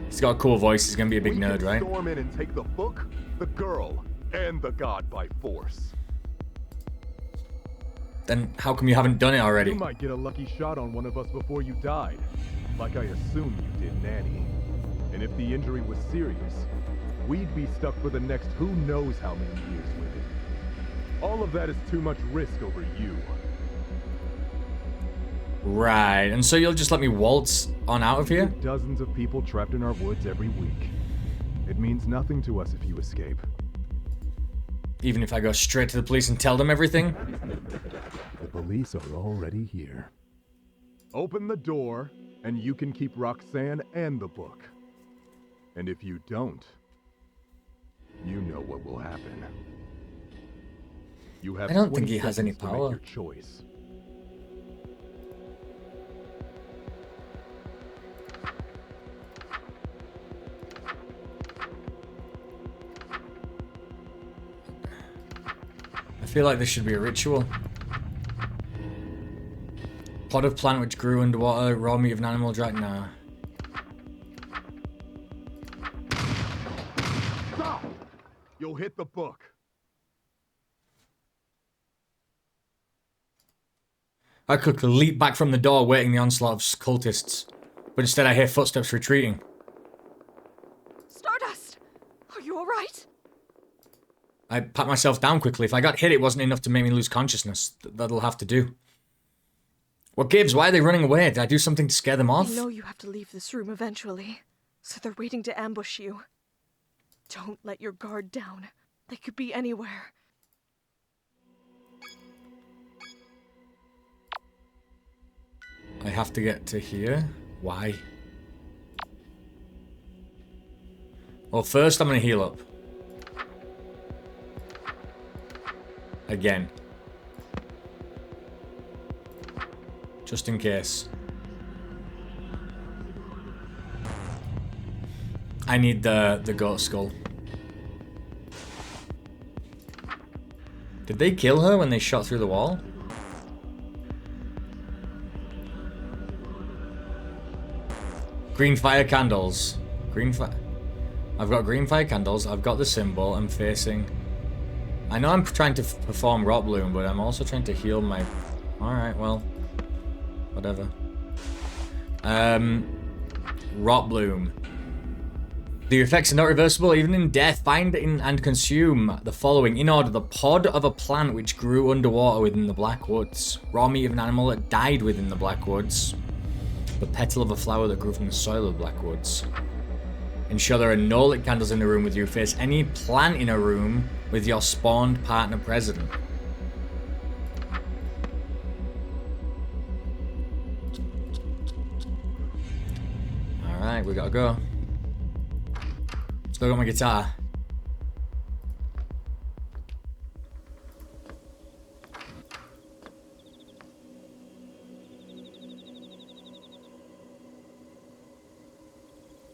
[SPEAKER 1] He's got a cool voice. He's going to be a big nerd, right?
[SPEAKER 7] Storm in and take the book, the girl, and the god by force.
[SPEAKER 1] Then how come you haven't done it already?
[SPEAKER 7] You might get a lucky shot on one of us before you died, like I assume you did Nanny. And if the injury was serious, we'd be stuck for the next who knows how many years with it. All of that is too much risk over you.
[SPEAKER 1] Right, and so you'll just let me waltz on out of here?
[SPEAKER 7] Dozens of people trapped in our woods every week. It means nothing to us if you escape.
[SPEAKER 1] Even if I go straight to the police and tell them everything?
[SPEAKER 7] The police are already here. Open the door, and you can keep Roxanne and the book. And if you don't, you know what will happen. You have
[SPEAKER 1] I don't think
[SPEAKER 7] 20
[SPEAKER 1] he has any
[SPEAKER 7] seconds to
[SPEAKER 1] power.
[SPEAKER 7] make your choice.
[SPEAKER 1] I feel like this should be a ritual. Pot of plant which grew underwater, raw meat of an animal dragon. Nah.
[SPEAKER 7] Stop! You'll hit the book.
[SPEAKER 1] I could leap back from the door, awaiting the onslaught of cultists, but instead I hear footsteps retreating.
[SPEAKER 3] Stardust! Are you alright?
[SPEAKER 1] I pat myself down quickly. If I got hit, it wasn't enough to make me lose consciousness. That'll have to do. What gives? Why are they running away? Did I do something to scare them off?
[SPEAKER 3] They know you have to leave this room eventually, so they're waiting to ambush you. Don't let your guard down. They could be anywhere.
[SPEAKER 1] I have to get to here? Why? Well, first I'm gonna heal up. Again. Just in case. I need the goat skull. Did they kill her when they shot through the wall? Green fire candles. Green fire. I've got green fire candles. I've got the symbol. I'm facing. I know I'm trying to perform rot bloom, but I'm also trying to heal my. All right, well, whatever. Rot bloom. The effects are not reversible even in death. Find and consume the following in order: the pod of a plant which grew underwater within the Black Woods, raw meat of an animal that died within the Black Woods, the petal of a flower that grew from the soil of the Black Woods. Ensure there are no lit candles in the room with you. Face any plant in a room with your spawned partner present. Alright, we gotta go. Still got my guitar.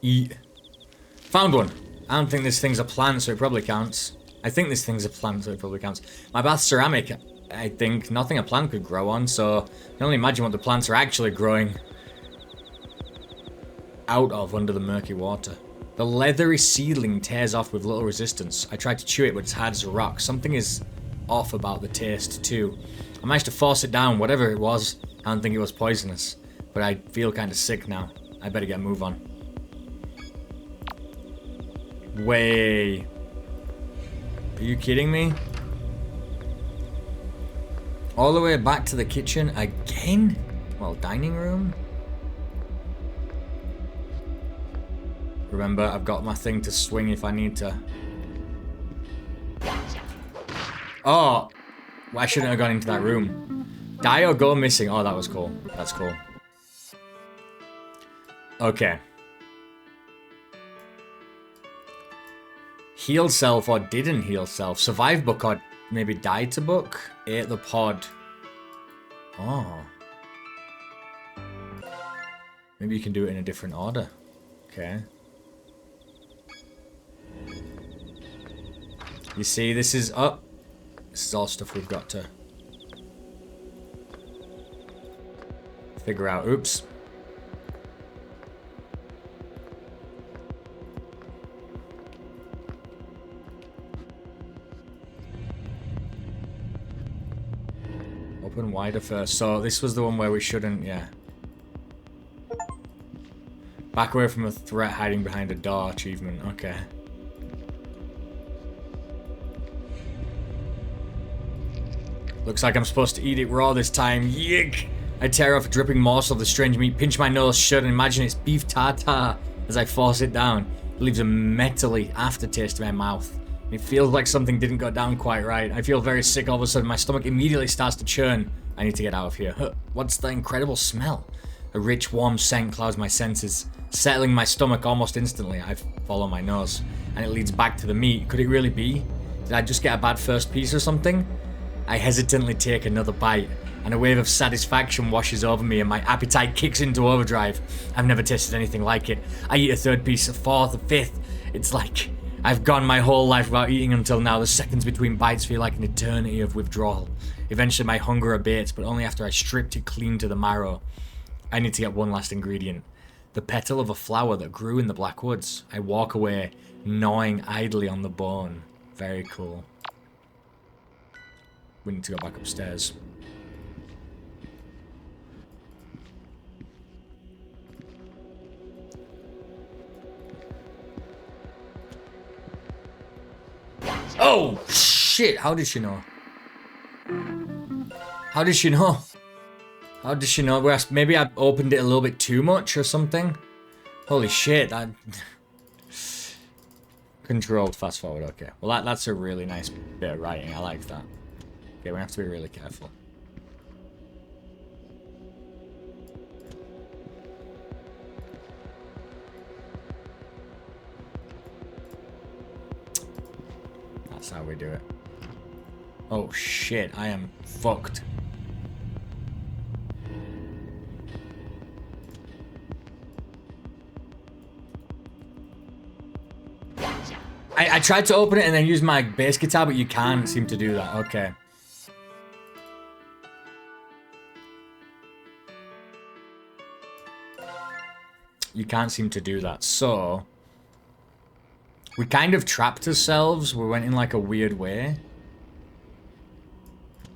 [SPEAKER 1] Eat. Found one. I don't think this thing's a plant, so it probably counts. I think this thing's a plant, so it probably counts. My bath ceramic. I think nothing a plant could grow on, so I can only imagine what the plants are actually growing out of under the murky water. The leathery seedling tears off with little resistance. I tried to chew it, but it's hard as a rock. Something is off about the taste, too. I managed to force it down, whatever it was. I don't think it was poisonous, but I feel kind of sick now. I better get a move on. Way. Are you kidding me? All the way back to the kitchen again? Well, dining room? Remember, I've got my thing to swing if I need to. Oh! Well, I shouldn't have gone into that room. Die or go missing. Oh, that was cool. That's cool. Okay. Heal self or didn't heal self. Survive book or maybe die to book. Ate the pod. Oh. Maybe you can do it in a different order. Okay. You see, this is up. This is all stuff we've got to figure out. Oops. Open wider first. So this was the one where we shouldn't, yeah. Back away from a threat hiding behind a door achievement. Okay. Looks like I'm supposed to eat it raw this time. Yik! I tear off a dripping morsel of the strange meat, pinch my nose shut, and imagine it's beef tartare as I force it down. It leaves a metally aftertaste in my mouth. It feels like something didn't go down quite right. I feel very sick all of a sudden. My stomach immediately starts to churn. I need to get out of here. What's the incredible smell? A rich, warm scent clouds my senses, settling my stomach almost instantly. I follow my nose, and it leads back to the meat. Could it really be? Did I just get a bad first piece or something? I hesitantly take another bite, and a wave of satisfaction washes over me and my appetite kicks into overdrive. I've never tasted anything like it. I eat a third piece, a fourth, a fifth. It's like I've gone my whole life without eating until now. The seconds between bites feel like an eternity of withdrawal. Eventually my hunger abates, but only after I stripped it clean to the marrow. I need to get one last ingredient. The petal of a flower that grew in the Black Woods. I walk away, gnawing idly on the bone. Very cool. We need to go back upstairs. Oh, shit! How did she know? How did she know? How did she know? Maybe I opened it a little bit too much or something? Holy shit, that... Controlled fast forward, okay. Well, that's a really nice bit of writing. I like that. Okay, we have to be really careful. That's how we do it. Oh shit, I am fucked. I tried to open it and then use my bass guitar, but you can't seem to do that. Okay. You can't seem to do that, so... We kind of trapped ourselves. We went in like a weird way.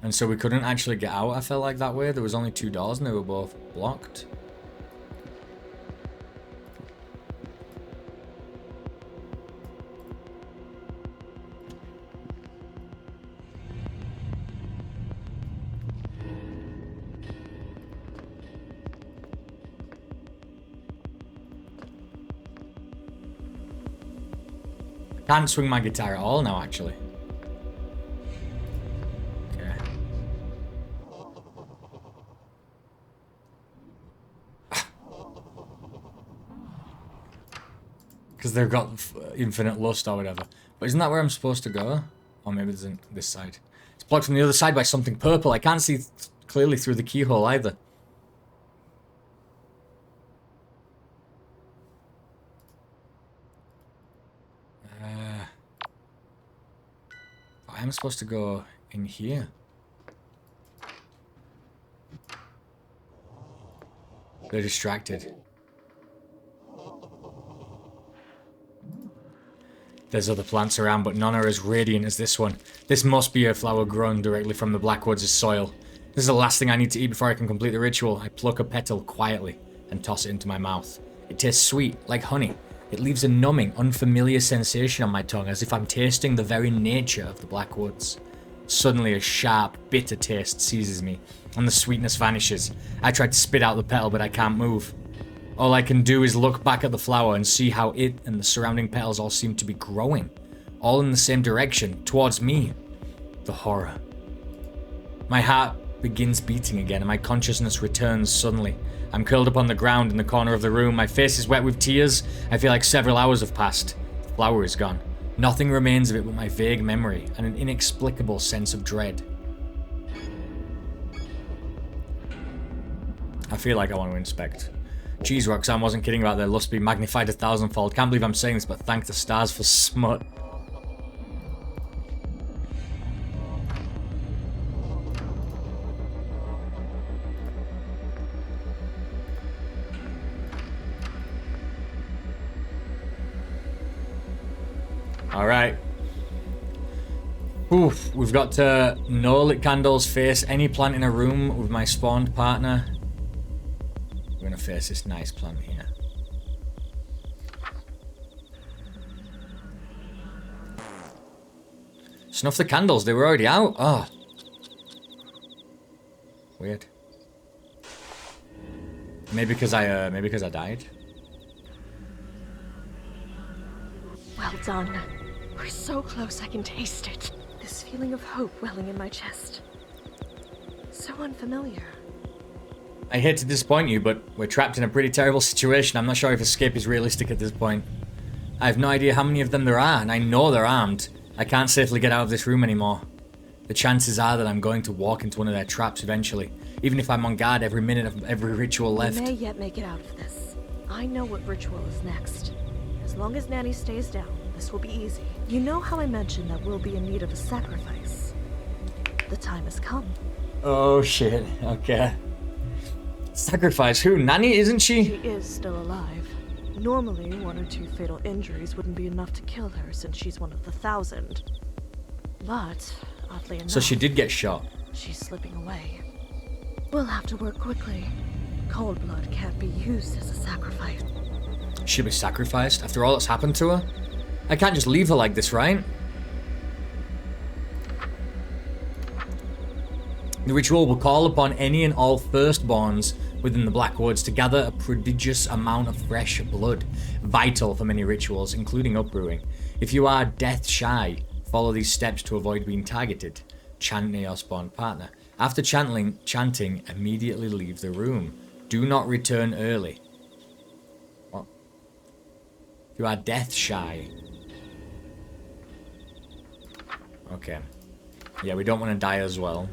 [SPEAKER 1] And so we couldn't actually get out, I felt like, that way. There was only 2 doors and they were both blocked. Can't swing my guitar at all now, actually. Okay. Because they've got infinite lust or whatever. But isn't that where I'm supposed to go? Or maybe it's in this side. It's blocked from the other side by something purple. I can't see clearly through the keyhole either. I'm supposed to go in here. They're distracted. There's other plants around, but none are as radiant as this one. This must be a flower grown directly from the Blackwoods' soil. This is the last thing I need to eat before I can complete the ritual. I pluck a petal quietly and toss it into my mouth. It tastes sweet, like honey. It leaves a numbing, unfamiliar sensation on my tongue, as if I'm tasting the very nature of the Blackwoods. Suddenly, a sharp, bitter taste seizes me, and the sweetness vanishes. I try to spit out the petal, but I can't move. All I can do is look back at the flower and see how it and the surrounding petals all seem to be growing, all in the same direction, towards me. The horror. My heart begins beating again, and my consciousness returns suddenly. I'm curled up on the ground in the corner of the room. My face is wet with tears. I feel like several hours have passed. The flower is gone. Nothing remains of it but my vague memory and an inexplicable sense of dread. I feel like I want to inspect. Jeez, Roxanne wasn't kidding about their lust being magnified 1,000-fold. Can't believe I'm saying this, but thank the stars for smut. Alright. Oof, we've got to no lit candles, face any plant in a room with my spawned partner. We're gonna face this nice plant here. Snuff the candles, they were already out. Oh. Weird. Maybe because I died.
[SPEAKER 3] Well done. We're so close I can taste it. This feeling of hope welling in my chest. So unfamiliar.
[SPEAKER 1] I hate to disappoint you, but we're trapped in a pretty terrible situation. I'm not sure if escape is realistic at this point. I have no idea how many of them there are, and I know they're armed. I can't safely get out of this room anymore. The chances are that I'm going to walk into one of their traps eventually, even if I'm on guard every minute of every ritual left.
[SPEAKER 3] We may yet make it out of this. I know what ritual is next. As long as Nanny stays down, this will be easy. You know how I mentioned that we'll be in need of a sacrifice? The time has come.
[SPEAKER 1] Oh shit, okay. Sacrifice who? Nanny, isn't she?
[SPEAKER 3] She is still alive. Normally, 1 or 2 fatal injuries wouldn't be enough to kill her since she's one of the 1,000. But, oddly enough...
[SPEAKER 1] So she did get shot.
[SPEAKER 3] She's slipping away. We'll have to work quickly. Cold blood can't be used as a sacrifice.
[SPEAKER 1] She'll be sacrificed after all that's happened to her? I can't just leave her like this, right? The ritual will call upon any and all firstborns within the Blackwoods to gather a prodigious amount of fresh blood, vital for many rituals, including upbrewing. If you are death shy, follow these steps to avoid being targeted. Chant near your spawned partner. After chanting, immediately leave the room. Do not return early. What? If you are death shy. Okay. Yeah, we don't want to die as well.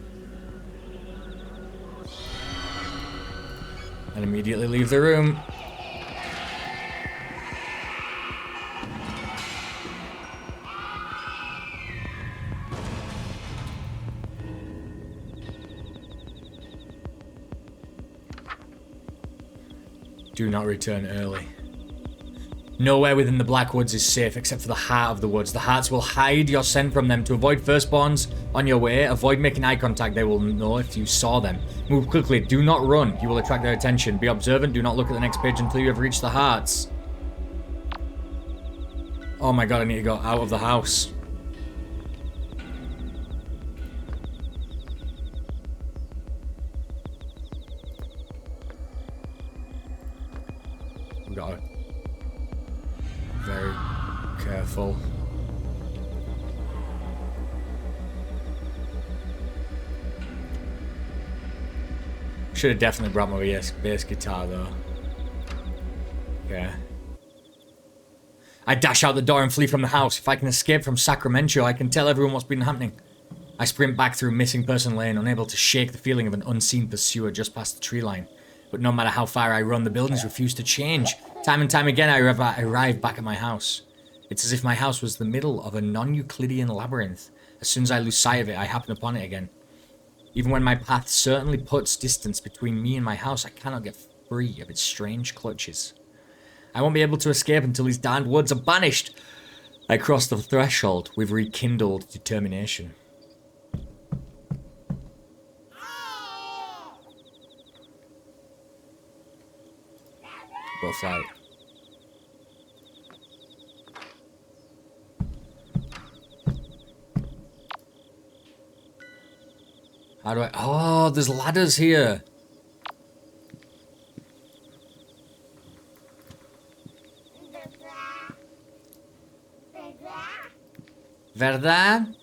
[SPEAKER 1] And immediately leave the room. Do not return early. Nowhere within the Blackwoods is safe except for the heart of the woods. The hearts will hide your scent from them. To avoid firstborns on your way, avoid making eye contact. They will know if you saw them. Move quickly. Do not run. You will attract their attention. Be observant. Do not look at the next page until you have reached the hearts. Oh my god, I need to go out of the house. We got it. Very careful. Should have definitely brought my bass guitar though. Yeah. I dash out the door and flee from the house. If I can escape from Sacramento, I can tell everyone what's been happening. I sprint back through Missing Person Lane, unable to shake the feeling of an unseen pursuer just past the tree line. But no matter how far I run, the buildings refuse to change. Time and time again, I arrive back at my house. It's as if my house was the middle of a non-Euclidean labyrinth. As soon as I lose sight of it, I happen upon it again. Even when my path certainly puts distance between me and my house, I cannot get free of its strange clutches. I won't be able to escape until these damned woods are banished. I crossed the threshold with rekindled determination. Both out. How do I... Oh, there's ladders here. ¿Verdad?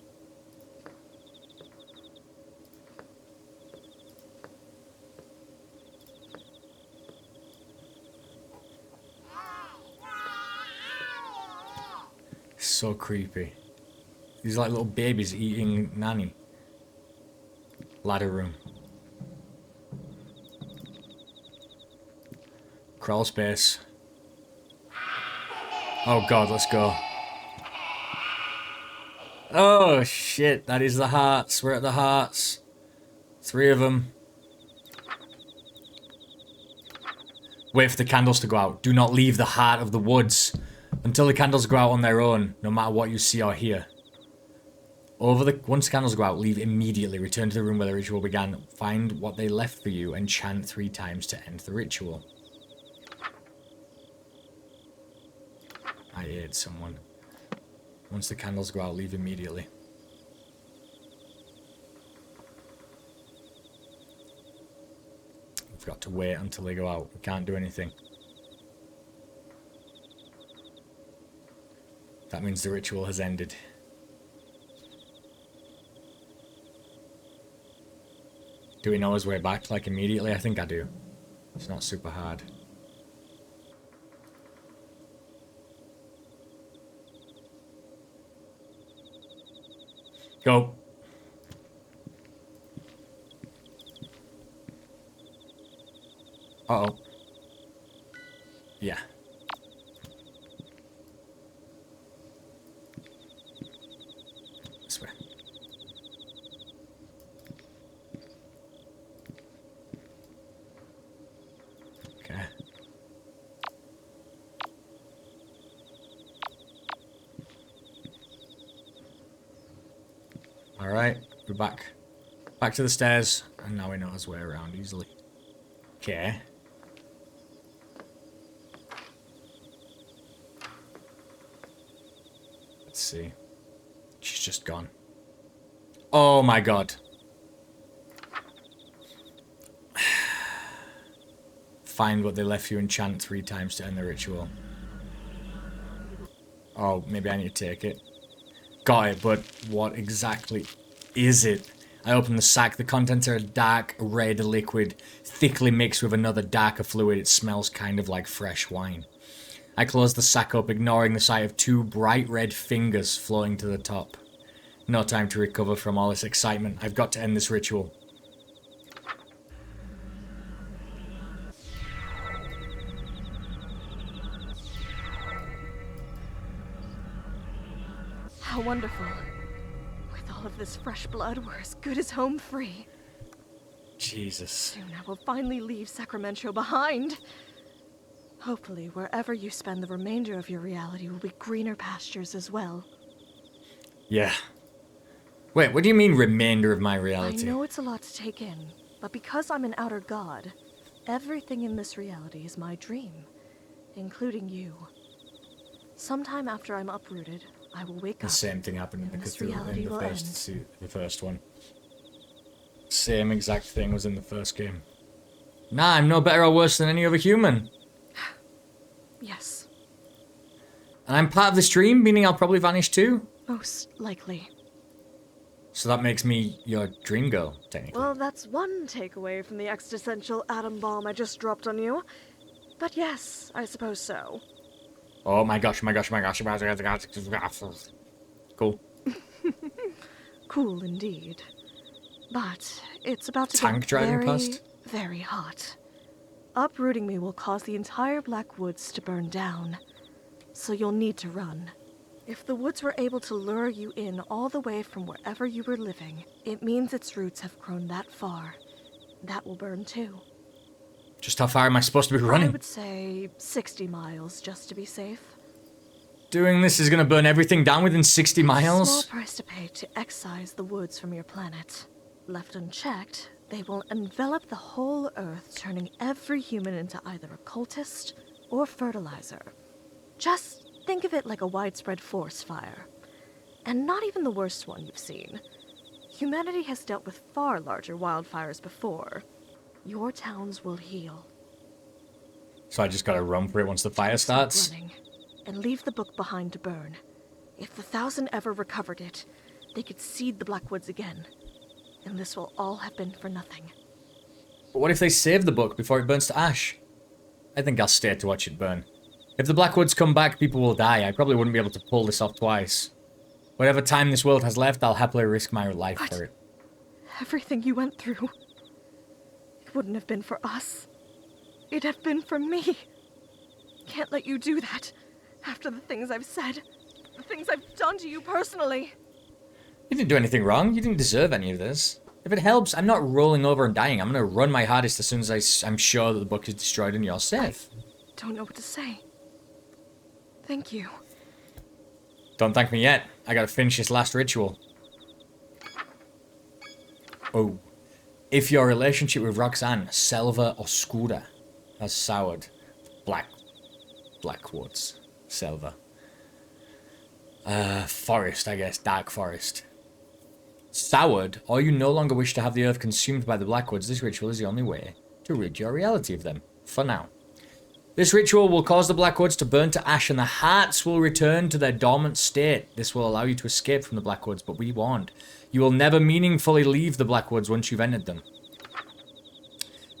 [SPEAKER 1] So creepy. These are like little babies eating nanny. Ladder room. Crawl space. Oh god, let's go. Oh shit, that is the hearts. We're at the hearts. 3 of them. Wait for the candles to go out. Do not leave the heart of the woods until the candles go out on their own, no matter what you see or hear. Once the candles go out, leave immediately. Return to the room where the ritual began. Find what they left for you and chant 3 times to end the ritual. I ate someone. Once the candles go out, leave immediately. We've got to wait until they go out. We can't do anything. That means the ritual has ended. Do we know his way back, like, immediately? I think I do. It's not super hard. Go. Uh-oh. Yeah. This way. Okay. Alright, we're back. Back to the stairs. And now we know his way around easily. Okay. Let's see. She's just gone. Oh my god. Find what they left you and chant 3 times to end the ritual. Oh, maybe I need to take it. Got it, but what exactly is it? I open the sack. The contents are a dark red liquid, thickly mixed with another darker fluid. It smells kind of like fresh wine. I close the sack up, ignoring the sight of 2 bright red fingers flowing to the top. No time to recover from all this excitement. I've got to end this ritual.
[SPEAKER 3] How wonderful. With all of this fresh blood, we're as good as home free.
[SPEAKER 1] Jesus.
[SPEAKER 3] Soon I will finally leave Sacramento behind. Hopefully, wherever you spend the remainder of your reality will be greener pastures as well.
[SPEAKER 1] Yeah. Wait, what do you mean, remainder of my
[SPEAKER 3] I
[SPEAKER 1] reality?
[SPEAKER 3] know it's a lot to take in, but because I'm an outer god, everything in this reality is my dream, including you. Sometime after I'm uprooted, I will wake
[SPEAKER 1] The
[SPEAKER 3] up.
[SPEAKER 1] same thing happened in the
[SPEAKER 3] This
[SPEAKER 1] Cthulhu
[SPEAKER 3] reality
[SPEAKER 1] in the
[SPEAKER 3] will
[SPEAKER 1] the first one. Same exact thing was in the first game. Nah, I'm no better or worse than any other human.
[SPEAKER 3] Yes,
[SPEAKER 1] And I'm part of this dream, meaning I'll probably vanish too.
[SPEAKER 3] most likely.
[SPEAKER 1] So that makes me your dream girl, technically.
[SPEAKER 3] Well, that's one takeaway from the existential atom bomb I just dropped on you. But yes, I suppose so.
[SPEAKER 1] Oh my gosh, my gosh, my gosh, my gosh. Cool.
[SPEAKER 3] Cool indeed. But it's about to
[SPEAKER 1] Tank
[SPEAKER 3] get
[SPEAKER 1] driving
[SPEAKER 3] very,
[SPEAKER 1] past?
[SPEAKER 3] very hot. Uprooting me will cause the entire Black Woods to burn down. So you'll need to run. If the woods were able to lure you in all the way from wherever you were living, it means its roots have grown that far. That will burn too.
[SPEAKER 1] Just how far am I supposed to be
[SPEAKER 3] I
[SPEAKER 1] running?
[SPEAKER 3] would say 60 miles just to be safe.
[SPEAKER 1] Doing this is gonna burn everything down within 60
[SPEAKER 3] Small
[SPEAKER 1] miles?
[SPEAKER 3] price to pay to excise the woods from your planet. Left unchecked, they will envelop the whole Earth, turning every human into either a cultist or fertilizer. Just think of it like a widespread forest fire. And not even the worst one you've seen. Humanity has dealt with far larger wildfires before. Your towns will heal.
[SPEAKER 1] So I just gotta run for it once the fire
[SPEAKER 3] Stop
[SPEAKER 1] starts?
[SPEAKER 3] running, and leave the book behind to burn. If the 1,000 ever recovered it, they could seed the Blackwoods again. And this will all have been for nothing.
[SPEAKER 1] But what if they save the book before it burns to ash? I think I'll stay to watch it burn. If the Blackwoods come back, people will die. I probably wouldn't be able to pull this off twice. Whatever time this world has left, I'll happily risk my life for it.
[SPEAKER 3] Everything you went through, it wouldn't have been for us. It'd have been for me. Can't let you do that. After the things I've said, the things I've done to you personally.
[SPEAKER 1] You didn't do anything wrong. You didn't deserve any of this. If it helps, I'm not rolling over and dying. I'm gonna run my hardest as soon as I'm sure that the book is destroyed and you're safe.
[SPEAKER 3] Don't know what to say. Thank you.
[SPEAKER 1] Don't thank me yet. I gotta finish this last ritual. Oh. If your relationship with Roxanne, Selva, or Scooter has soured, Blackwoods, Selva. Forest, I guess. Dark forest. Soured, or you no longer wish to have the earth consumed by the Blackwoods, this ritual is the only way to rid your reality of them. For now. This ritual will cause the Blackwoods to burn to ash and the hearts will return to their dormant state. This will allow you to escape from the Blackwoods, but be warned. You will never meaningfully leave the Blackwoods once you've entered them.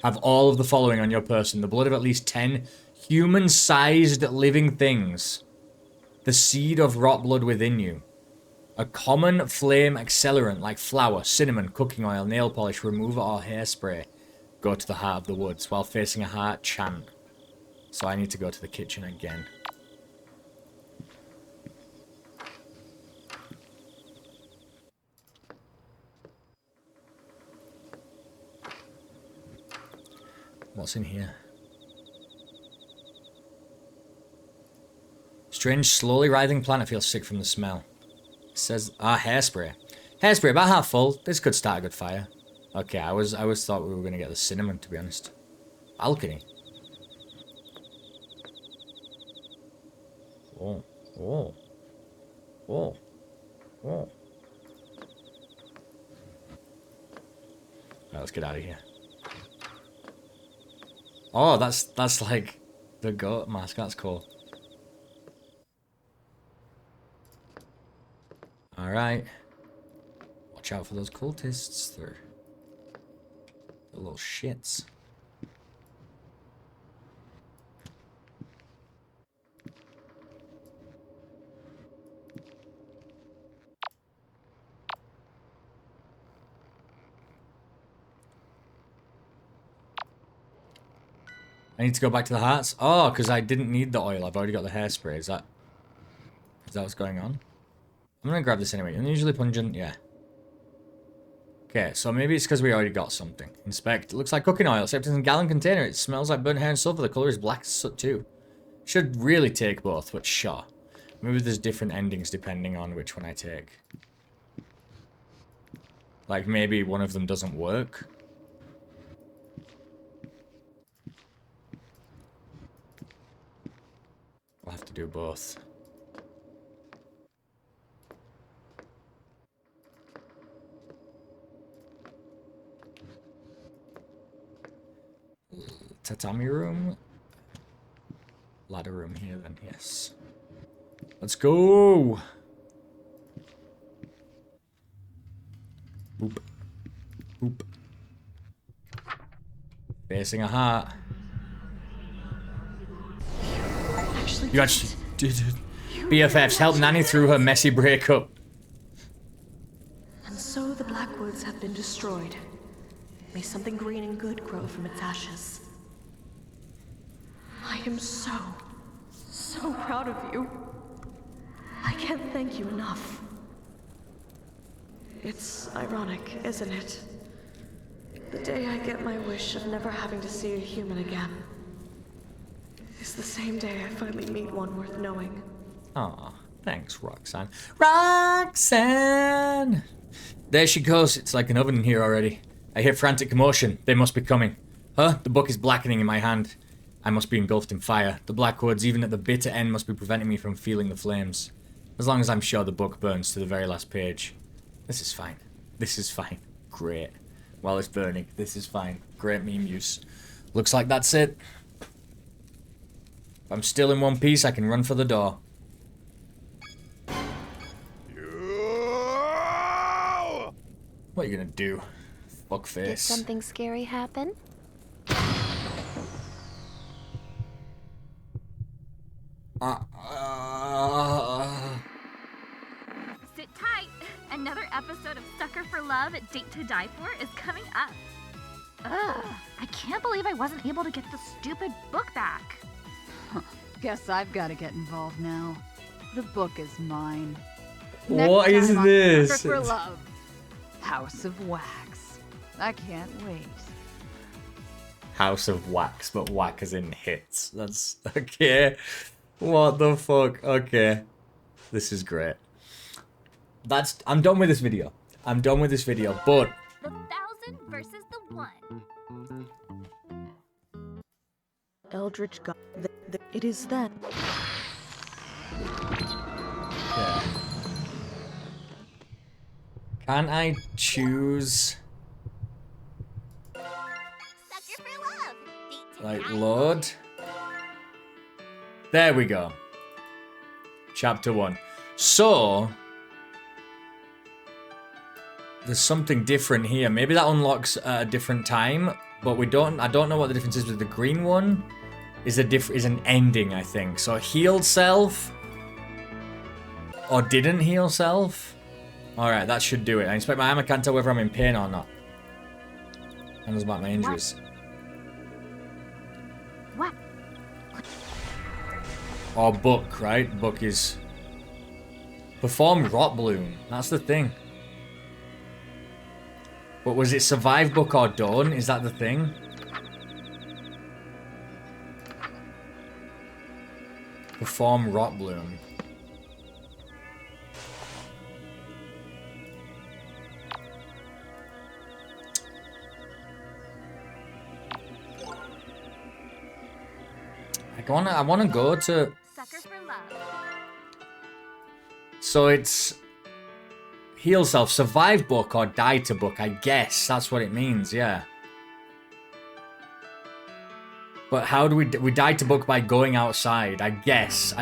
[SPEAKER 1] Have all of the following on your person. The blood of at least 10 human-sized living things. The seed of rot blood within you. A common flame accelerant like flour, cinnamon, cooking oil, nail polish, remover, or hairspray. Go to the heart of the woods while facing a heart chant. So I need to go to the kitchen again. What's in here? Strange, slowly writhing plant. I feel sick from the smell. It says, hairspray. Hairspray, about half full. This could start a good fire. Okay, I always thought we were going to get the cinnamon, to be honest. Balcony. Oh, oh, oh, oh. Right, let's get out of here. Oh, that's like the goat mask. That's cool. All right. Watch out for those cultists. They're little shits. I need to go back to the hearts. Oh, because I didn't need the oil. I've already got the hairspray. Is that what's going on? I'm gonna grab this anyway. Unusually pungent, yeah. Okay, so maybe it's because we already got something. Inspect. It looks like cooking oil, except it's in a gallon container. It smells like burnt hair and sulfur. The color is black as soot too. Should really take both, but sure. Maybe there's different endings depending on which one I take. Like maybe one of them doesn't work. I'll have to do both. Tatami room. Ladder room here then, yes. Let's go! Boop. Boop. Facing a heart. You actually did it. BFFs, help Nanny through her messy breakup.
[SPEAKER 3] And so the Blackwoods have been destroyed. May something green and good grow from its ashes. I am so proud of you. I can't thank you enough. It's ironic, isn't it? The day I get my wish of never having to see a human again is the same day I finally meet one worth knowing.
[SPEAKER 1] Aw, thanks, Roxanne. Roxanne! There she goes. It's like an oven in here already. I hear frantic commotion. They must be coming. Huh? The book is blackening in my hand. I must be engulfed in fire. The black woods, even at the bitter end, must be preventing me from feeling the flames. As long as I'm sure the book burns to the very last page. This is fine. This is fine. Great. While it's burning, this is fine. Great meme use. Looks like that's it. If I'm still in one piece, I can run for the door. What are you gonna do?
[SPEAKER 4] Did
[SPEAKER 1] Fuckface.
[SPEAKER 4] something scary happen?
[SPEAKER 5] Sit tight. Another episode of Sucker for Love, Date to Die For is coming up. Ugh, I can't believe I wasn't able to get the stupid book back.
[SPEAKER 8] Guess I've got to get involved now. The book is mine.
[SPEAKER 1] What is
[SPEAKER 8] time on
[SPEAKER 1] this?
[SPEAKER 8] Sucker for Love. House of Wax. I can't wait.
[SPEAKER 1] House of Wax, but whack as in hits. That's okay. What the fuck? Okay. This is great. I'm done with this video. I'm done with this video, but
[SPEAKER 5] The 1,000 versus the 1.
[SPEAKER 3] Eldritch God. It is then.
[SPEAKER 1] yeah. Can I choose
[SPEAKER 5] Sucker for Love, Date to
[SPEAKER 1] like
[SPEAKER 5] Die
[SPEAKER 1] load? There we go. Chapter 1. So there's something different here. Maybe that unlocks at a different time, but I don't know what the difference is with the green one. Is an ending, I think. So healed self or didn't heal self. All right, that should do it. I inspect my arm. I can't tell whether I'm in pain or not. And there's about my injuries.
[SPEAKER 5] What?
[SPEAKER 1] Or book, right? Book is perform rot bloom. That's the thing. But was it survive book or dawn? Is that the thing? Perform rot bloom. I wanna go to.
[SPEAKER 5] Sucker for Love.
[SPEAKER 1] So it's heal self, survive book, or die to book. I guess that's what it means. Yeah. But how do we die to book by going outside? I guess.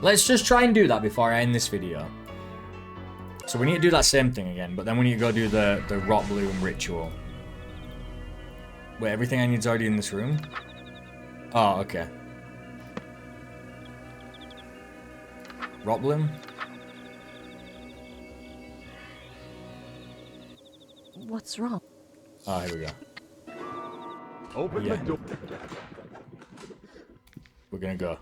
[SPEAKER 1] Let's just try and do that before I end this video. So we need to do that same thing again, but then we need to go do the rot bloom ritual. Wait, everything I need is already in this room? Oh, okay. Rot bloom?
[SPEAKER 3] What's wrong?
[SPEAKER 1] Oh, here we go.
[SPEAKER 7] Open
[SPEAKER 1] Yeah.
[SPEAKER 7] the door.
[SPEAKER 1] We're gonna go.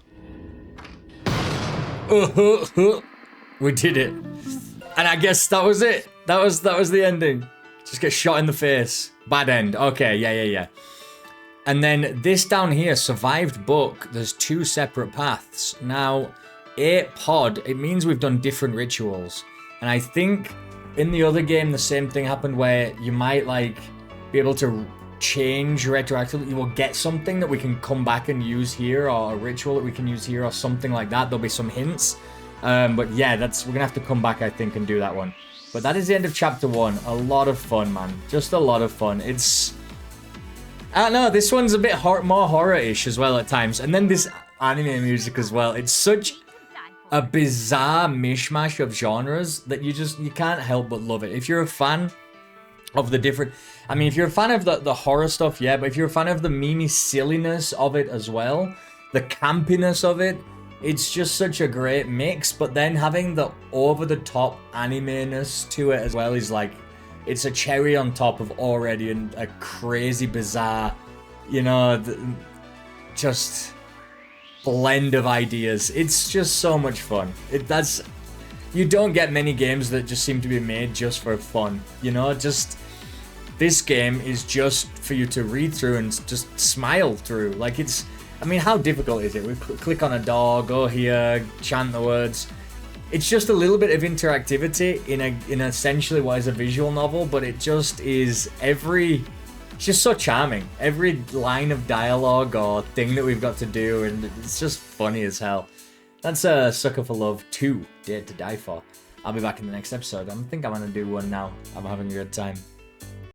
[SPEAKER 1] We did it. And I guess that was it. That was the ending. Just get shot in the face. Bad end. Okay, yeah. And then this down here, survived book, there's 2 separate paths. Now, pod, it means we've done different rituals. And I think in the other game, the same thing happened where you might, like, be able to change retroactively. You will get something that we can come back and use here, or a ritual that we can use here, or something like that. There'll be some hints. But yeah, we're gonna have to come back, I think, and do that one. But that is the end of chapter 1. A lot of fun, man. Just a lot of fun. I don't know, this one's a bit more horror-ish as well at times. And then this anime music as well. It's such a bizarre mishmash of genres that you can't help but love it. If you're a fan of the different... I mean, if you're a fan of the horror stuff, yeah, but if you're a fan of the memey silliness of it as well, the campiness of it, it's just such a great mix. But then having the over-the-top anime-ness to it as well is like... It's a cherry on top of already a crazy, bizarre, just blend of ideas. It's just so much fun. You don't get many games that just seem to be made just for fun, just This game is just for you to read through and just smile through. Like, it's, I mean, how difficult is it? We click on a door, go here, chant the words. It's just a little bit of interactivity in essentially what is a visual novel, but it just is it's just so charming. Every line of dialogue or thing that we've got to do, and it's just funny as hell. That's Sucker for Love 2, Dare to Die For. I'll be back in the next episode. I think I'm going to do one now. I'm having a good time.